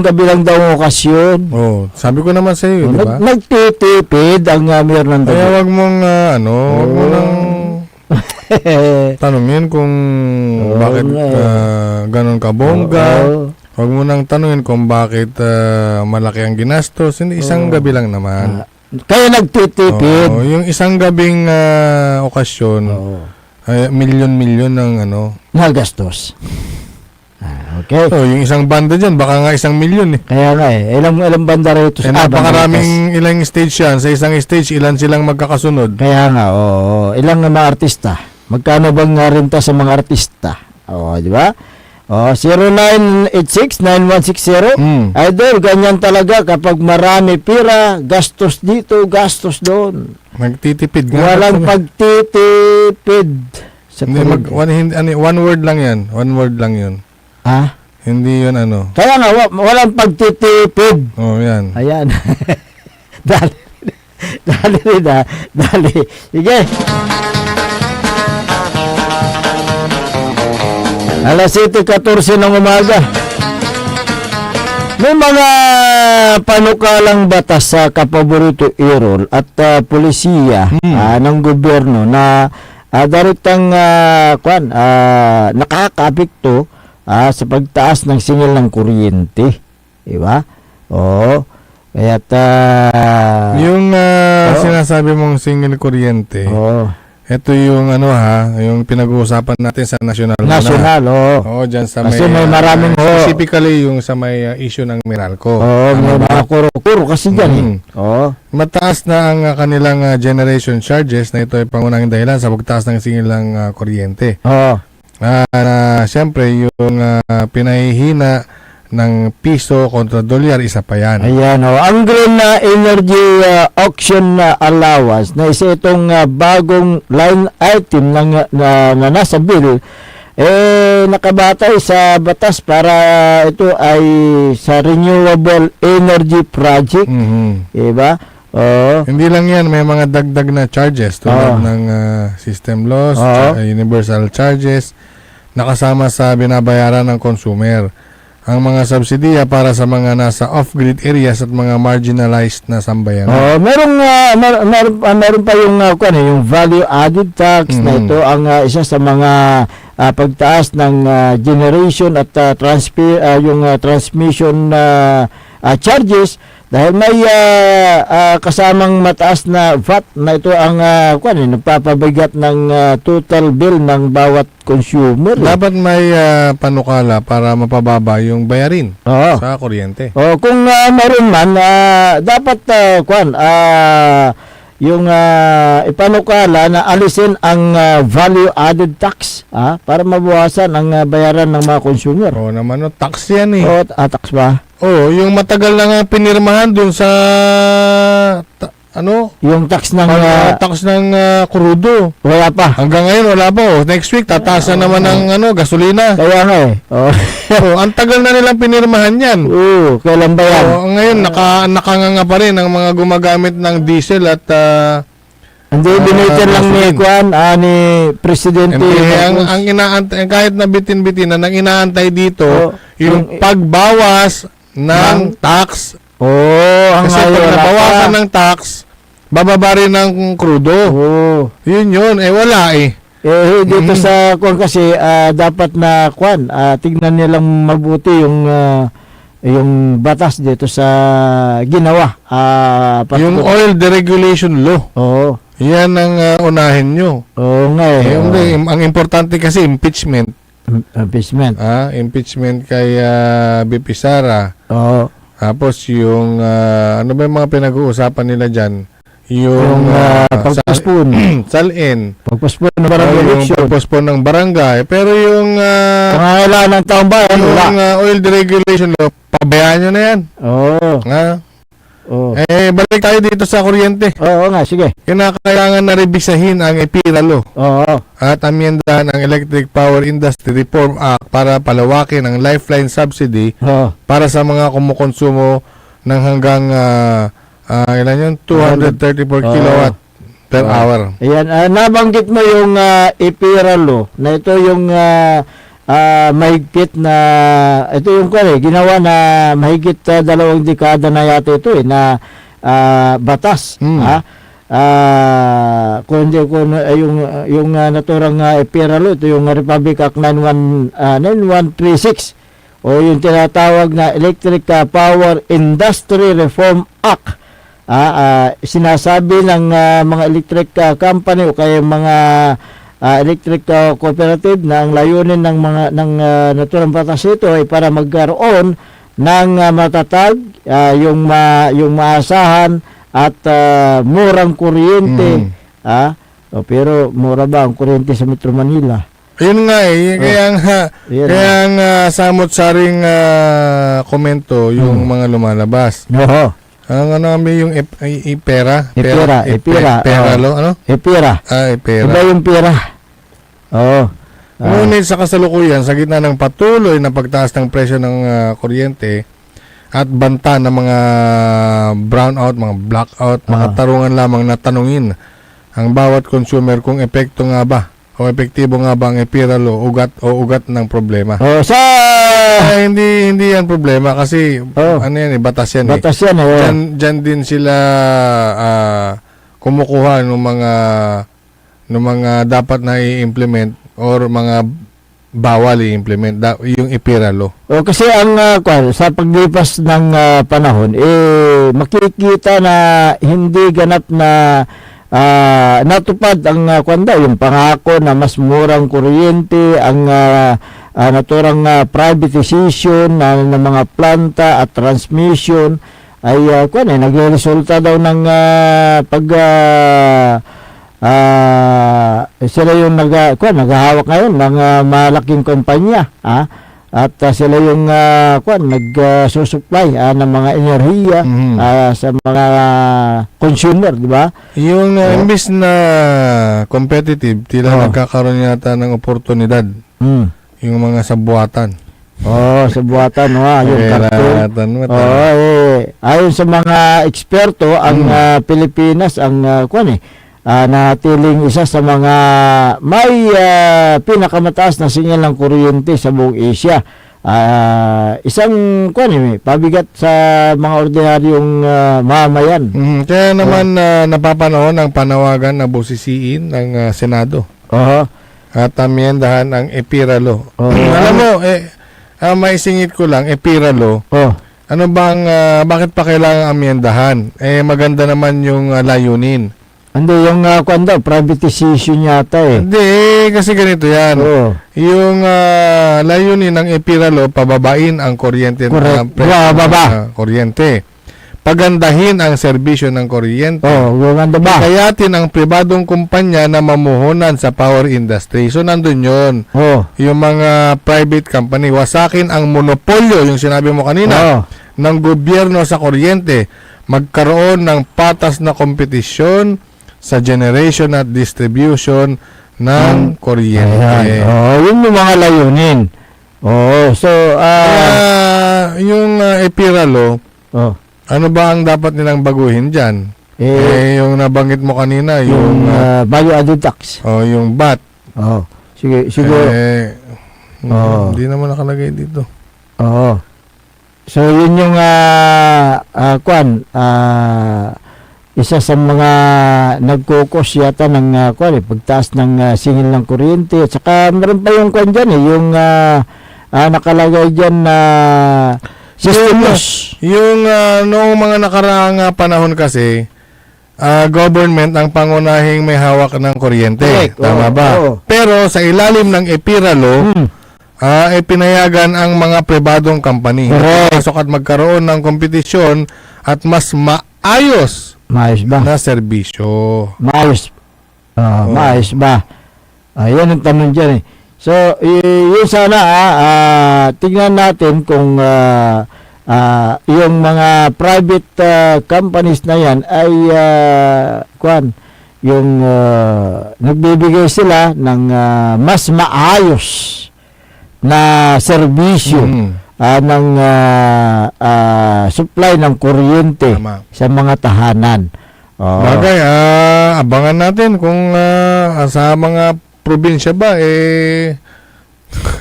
gabi lang daw ang okasyon. Oh, sabi ko naman sa iyo, di ba? Nagtitipid ang mayor ng Kaya Dagupan. wag mong wag mo nang tanungin kung bakit ganon ka bongga. Wag mo nang tanungin kung bakit malaki ang ginastos. Hindi, isang gabi lang naman. Kaya nagtitipid. Yung isang gabing okasyon, milyon-milyon ng Nagastos. Okay. So, yung isang banda dyan, baka nga 1 milyon eh. Kaya nga ilang banda rito sa Napakaraming ilang stage yan. Sa isang stage, ilan silang magkakasunod. Kaya nga, ilang mga artista. Magkano bang renta sa mga artista? Di ba? 0986-9160. Idol, ganyan talaga kapag marami pira, gastos dito, gastos doon. Nagtitipid nga. Walang pagtitipid. Sa one word lang yan. One word lang yun. Ha? Hindi yun Kaya nga, walang pagtitipid. yan. Ayan. Dali. Sige. Alas 7:14 ng umaga. May mga panukalang batas sa kapaborito Errol at polisiya ng gobyerno na daritang nakakaapekto sa pagtaas ng singil ng kuryente. Diba? Oo. Kaya't Yung sinasabi mong singil kuryente, ito yung yung pinag-uusapan natin sa national. National, Oo, dyan sa kasi may maraming specifically yung sa may issue ng Meralco. may mga kuro-kuro kasi dyan Mataas na ang kanilang generation charges na ito ay pangunahing dahilan sa pagtaas ng singil ng kuryente. Siyempre, yung pinahihina ng piso kontra dolyar, isa pa yan. Ayan, ang Green Energy Auction Allowance na isa itong bagong line item na nasa bill, nakabatay sa batas para ito ay sa renewable energy project. Diba? Hindi lang yan, may mga dagdag na charges tulad ng system loss, universal charges, nakasama sa binabayaran ng consumer. Ang mga subsidiya para sa mga nasa off-grid areas at mga marginalized na sambayan. Meron pa yung yung value added tax na ito ang isa sa mga pagtaas ng generation at yung transmission charges dahil may kasamang mataas na VAT na ito ang nagpapabigat ng total bill ng bawat consumer. Dapat may panukala para mapababa yung bayarin sa kuryente. Kung meron man, dapat yung ipanukala na alisin ang value added tax para mabawasan ang bayaran ng mga consumer. Naman, tax yan eh. Tax ba? Yung matagal na nga pinirmahan dun sa yung tax ng krudo. Wala pa. Hanggang ngayon wala pa. Next week tataas na naman ng gasolina. Kaya nga ang tagal na nilang pinirmahan yan. Kailan ba yan? Ngayon nakanganga pa rin ang mga gumagamit ng diesel at hindi binitin lang ni Presidente. Ang inaantay, kahit na bitin-bitin ang inaantay dito yung pagbawas ng tax. Kasi pag nabawasan ng tax, bababa rin ng krudo. Yun. Wala eh. Dito sa kasi dapat na tignan nilang mabuti yung batas dito sa ginawa. Yung oil deregulation law. Yan ang unahin nyo. Ang importante kasi impeachment. Impeachment kay BP Sara. Tapos yung ano ba yung mga pinag-uusapan nila dyan? Yung salin. Pagpospon ng barangay election. Pagpospon ng barangay. Pero yung pangangailangan ng taong bayan, yung oil deregulation law, pabayaan nyo na yan. Balik tayo dito sa kuryente. Sige. Kinakailangan na rebisahin ang EPIRA law. At amyendahan ang Electric Power Industry Reform Act para palawakin ang lifeline subsidy para sa mga kumukonsumo ng hanggang 234 kilowatt per hour. Ayan, nabanggit mo yung EPIRA law na ito yung mahigpit na ito yung ginawa na mahigit 2 dekada na yata ito na batas. Kung yung naturang EPIRA law, ito yung Republic Act 9136 o yung tinatawag na Electric Power Industry Reform Act. Sinasabi ng mga electric company o kaya mga electric cooperative na ang layunin ng naturang batas ito ay para magkaroon ng matatag, yung maasahan at murang kuryente. Pero mura ba ang kuryente sa Metro Manila? Yun nga kaya nga samot-saring komento yung mga lumalabas. Ang yung EPIRA lo, EPIRA. EPIRA. Iba yung pera. Ngunit sa kasalukuyan, sa gitna ng patuloy na pagtaas ng presyo ng kuryente at banta ng mga brownout, mga blackout, mga tarungan lamang na tanungin ang bawat consumer kung epekto nga ba o O epektibo nga ba ang epiralo, ugat ng problema? Oh, sa Hindi yan problema kasi ano yan batas yan batas yan Diyan din sila kumukuha ng mga dapat na i-implement or mga bawal i-implement yung epiralo. O kasi ang sa paglipas ng panahon makikita na hindi ganap na natupad ang yung pangako na mas murang kuryente, ang naturang privatization ng mga planta at transmission ay nagresulta daw ng sila yung naghahawak ngayon ng malaking kumpanya at sila yung nagsusupply ng mga enerhiya sa mga consumer, di ba? Yung imbis na competitive, tila nagkakaroon yata ng oportunidad yung mga sabuatan. Sa buhatan, yung karton. Ayon sa mga eksperto, ang Pilipinas ang natiling isa sa mga may pinakamataas na sinyal ng kuryente sa buong Asia. Isang pabigat sa mga ordinaryong mamayan. Kaya naman napapanahon ang panawagan na busisiin ng Senado. At amyendahan ang epiralo. Alam mo, maisingit ko lang, epiralo. Ano bang, bakit pa kailangan amyendahan? Maganda naman yung layunin. Hindi, yung privatization yata Hindi, kasi ganito yan. Yung layunin ng epiralo, pababain ang kuryente. Kuryente. Pagandahin ang serbisyo ng kuryente. Ganda ba? Kayatin ang pribadong kumpanya na mamuhunan sa power industry. So, nandun yun. Yung mga private company, wasakin ang monopolyo, yung sinabi mo kanina, ng gobyerno sa kuryente. Magkaroon ng patas na kompetisyon sa generation at distribution ng kuryente. Yun yung mga layunin. So, yung epiralo, ano ba ang dapat nilang baguhin dyan? Yung nabanggit mo kanina, yung value-added tax. Yung VAT. Sige. Hindi naman nakalagay dito. So, yun yung isa sa mga nagkukos yata ng pagtaas ng singil ng kuryente. At saka meron pa yung dyan yung nakalagay dyan na stimulus. Yung noong mga nakaraang panahon kasi, government ang pangunahing may hawak ng kuryente. Correct. Tama ba? Pero sa ilalim ng epiralo, pinayagan ang mga pribadong company. Pasok at magkaroon ng kompetisyon at mas maayos na serbisyo. Maayos ba? Yan ang tanong dyan So, yun sana tignan natin kung yung mga private companies na yan ay yung nagbibigay sila ng mas maayos na serbisyo ng supply ng kuryente sa mga tahanan. Bagay, abangan natin kung sa mga probinsya ba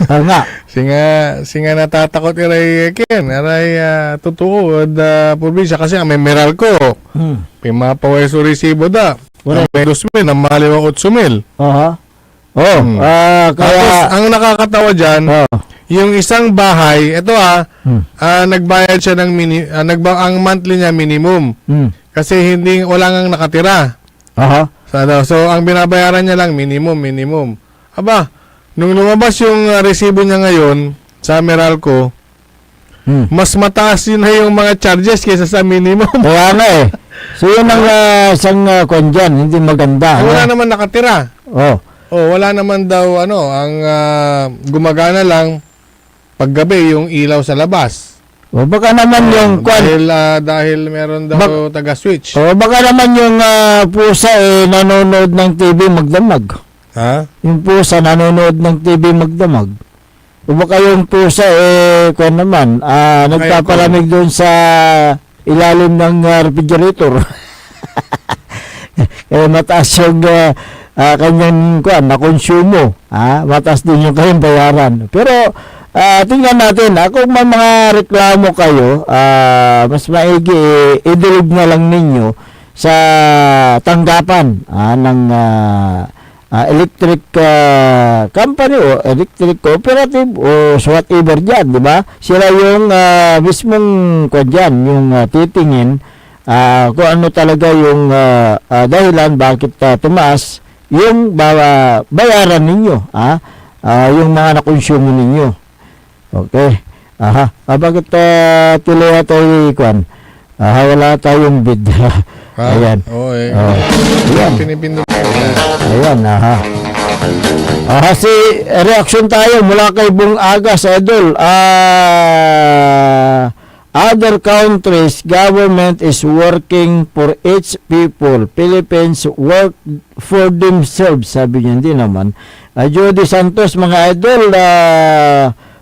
nga. Singa natatakot aray totoo probinsya kasi ang may Meralco. Pimapaweso resibo da. May 2,000 na maliwa 8,000. Kaya ang nakakatawa diyan, yung isang bahay, ito nagbayad siya ng ang monthly niya minimum. Kasi wala ngang nakatira. So ang binabayaran niya lang minimum. Aba, nung lumabas yung resibo niya ngayon sa Meralco, mas mataas yun na yung mga charges kaysa sa minimum. Kaya nga So yun ang isang dyan, hindi maganda. Wala naman nakatira. Wala naman daw ang gumagana lang paggabi yung ilaw sa labas. Baka naman yung dahil meron daw taga-switch. Baka naman yung pusa nanonood ng TV magdamag. Yung pusa nanonood ng TV magdamag. O baka yung pusa nagpapalamig doon sa ilalim ng refrigerator. Kaya mataas yung kanyang nakonsumo. Mataas din yung kayong bayaran. Pero tingnan natin, kung may mga reklamo kayo, mas maigi idulog na lang ninyo sa tanggapan ng electric company o electric cooperative o whatever dyan, di ba? Sila yung mismong dyan, yung titingin kung ano talaga yung dahilan bakit tumaas yung bayaran ninyo, yung mga nakonsumo ninyo. Okay. Bakit tuloy tayo wala tayong bid. Ayan. Ayan. Pinipindot. Ayan, si reaction tayo mula kay Bung Agas, Idol. Other countries, government is working for its people. Philippines work for themselves. Sabi niya, hindi naman. Jody Santos, mga Idol,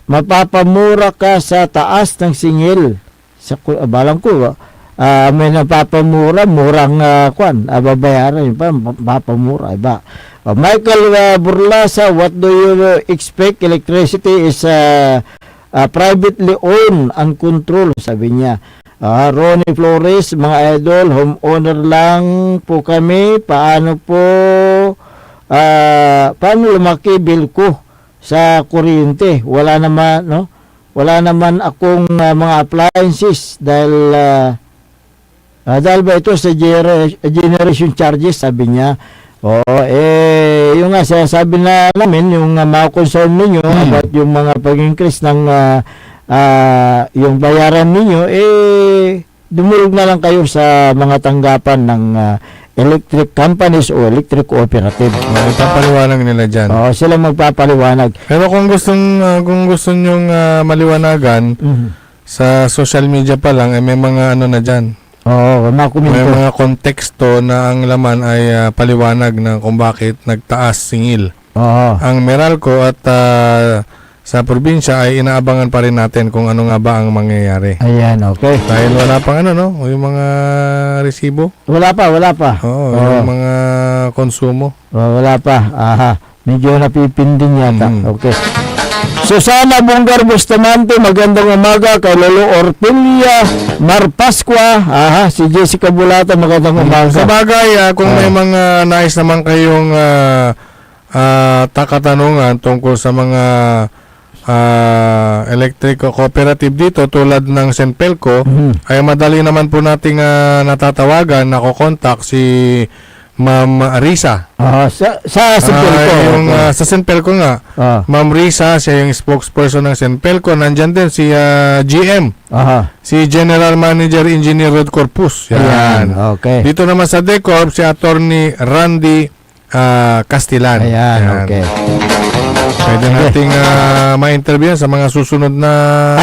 mapapamura ka sa taas ng singil. Sa balang ko, may napapamura, murang babayaran, mapapamura, iba. Michael Burlasa, what do you expect? Electricity is privately owned and controlled, sabi niya. Ronnie Flores, mga Idol, homeowner lang po kami. Paano lumaki bill ko sa kuryente? Wala naman akong mga appliances dahil ba ito sa generation charges, sabi niya. Yung nga sabi na namin, yung mga concern ninyo about yung mga pag-increase ng yung bayaran ninyo, dumulog na lang kayo sa mga tanggapan ng electric companies o electric cooperative. Magpapaliwanag nila dyan. Sila magpapaliwanag. Pero kung gusto nyong maliwanagan, sa social media pa lang, may mga na dyan. May mga konteksto na ang laman ay paliwanag na kung bakit nagtaas singil. Ang Meralco at sa probinsya ay inaabangan pa rin natin kung ano nga ba ang mangyayari. Ayan, okay. Dahil wala pang yung mga resibo. Wala pa. Yung mga konsumo. Wala pa. Medyo napipindin yata. Okay. Susana Bonggar Bustamante, magandang umaga kay Lolo Orpilia Mar Pascua, si Jessica Bulata, magandang umaga. Sa bagay, kung may mga nais naman kayong katanungan tungkol sa mga electric cooperative dito tulad ng Senpelco, ay madali naman po nating natatawagan, nakokontak si Ma'am Risa. Sa Senpelco. Sa Senpelco nga. Ma'am Risa, siya yung spokesperson ng Senpelco. Nandyan din si GM. Si General Manager Engineer Rod Corpus. Yan. Okay. Dito naman sa DECORP, si Attorney Randy Castellan. Ayan. Okay. Pwede nating ma-interview sa mga susunod na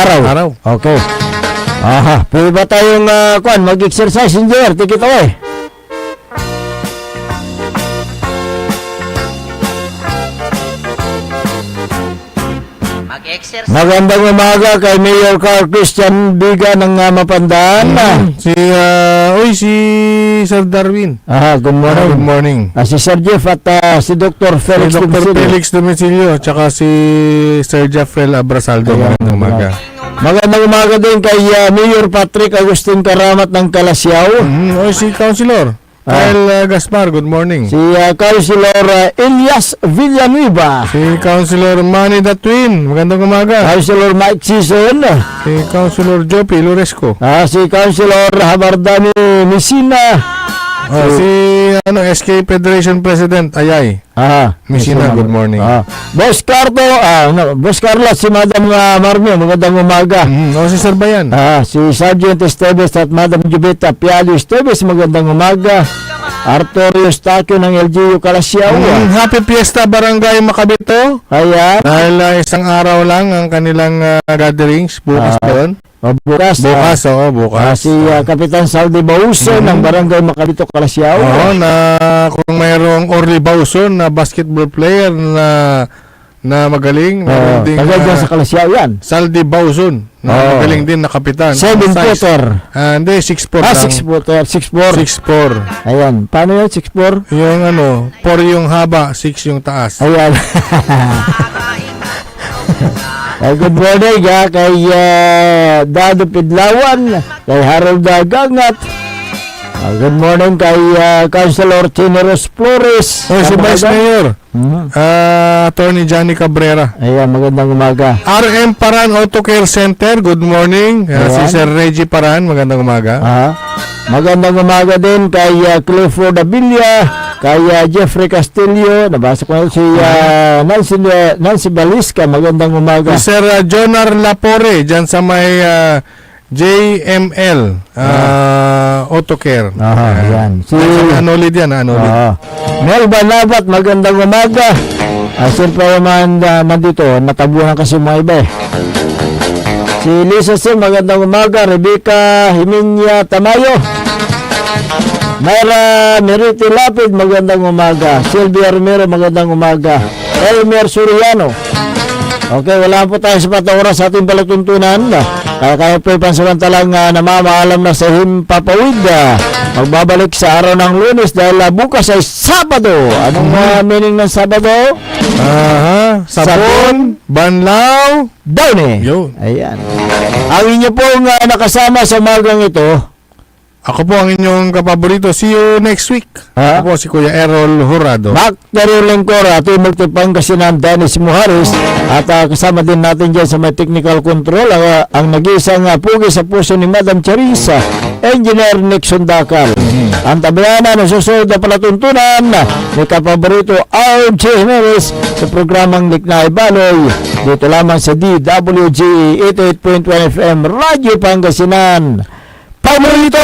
araw. Okay. Pwede ba tayong mag-exercise, Engineer? Take it away. Magandang umaga kay Mayor Carl Christian Biga ng Mapandaan. Si Sir Darwin. Good morning. Good morning. Si Sir Jeff at si Dr. Felix Domicilio tsaka si Sir Jeffrel Abrasaldo. Magandang umaga. Magandang umaga din kay Mayor Patrick Agustin Karamat ng Calasiao. Si Councilor Kyle Gaspar, good morning. Si Councilor Elias Villanueva. Si Councilor Manny the Twin, magandang umaga. Councilor Mike Sison. Si Councilor Jopi Loresco. Si Councilor Habardani Messina. Si SK Federation President Ayay. Messina, good morning. Boss Carlos, si Madam Marmio, magandang umaga. Si Sir Bayan. Si Sergeant Esteves at Madam Jubeta Pialio Esteves, magandang umaga. Arthur Eustaquio ng LGU Calasiao. Happy Fiesta Barangay Macabito. Ayan. Dahil isang araw lang ang kanilang gatherings, bukas doon. Bukas. Si Kapitan Saldi Bauson ng Barangay Macabito Calasiao. Na kung mayroong Orly Bauson na basketball player na magaling, tagal sa Calasiao yan. Saldi Bauson Na magaling din na kapitan. 7-footer. Hindi, 6'4 lang. 6-footer. 6'4. 6'4. Ayan. Paano yun? 6'4? Yung 4 yung haba, 6 yung taas. Ayan. Good morning kay Dado Pidlawan, kay Harold Gangat. Good morning kay Councilor Chineros Flores. Si Vice Mayor. Attorney Johnny Cabrera. Ayan, magandang umaga. RM Paran Auto Care Center, good morning. Si Ayan. Sir Reggie Paran, magandang umaga. Magandang umaga din kay Clifford Abilia, kay Jeffrey Castillo, nabasa ko na si Nancy Balisca, magandang umaga. Si Sir Jonar Lapore, dyan sa may JML Auto Care. Ayan. Si Anolid yan, Anolid. Melba Labat, magandang umaga. Siyempre naman dito, natabunan kasi mga iba eh. Si Lisa Sim, magandang umaga. Rebecca Himinya Tamayo. Mayra Meriti Lapid, magandang umaga. Sylvia Romero, magandang umaga. Elmer Suriano. Okay, wala po tayo sa oras sa ating palatuntunan. Kaya po pansamantalang namamaalam na sa Himpapawid. Magbabalik sa araw ng Lunes dahil bukas ay Sabado. Anong meaning ng Sabado? Sabon, banlaw, Downy. Yun. Ayan. Ang inyo pong nakasama sa magang ito. Ako po ang inyong kapaborito. See you next week. Ako po si Kuya Errol Jurado. Mac Lingkor, ating Pangasinan, Dennis Muharis. At kasama din natin dyan sa may technical control ang nag-iisang pugi sa puso ni Madam Charissa, Engineer Nixon Dakal. Ang tabayana ng susunod na palatuntunan ni kapaborito RJ Jimenez sa programang Liknay Baloy. Dito lamang sa DWG 88.1 FM Radio Pangasinan. Paborito!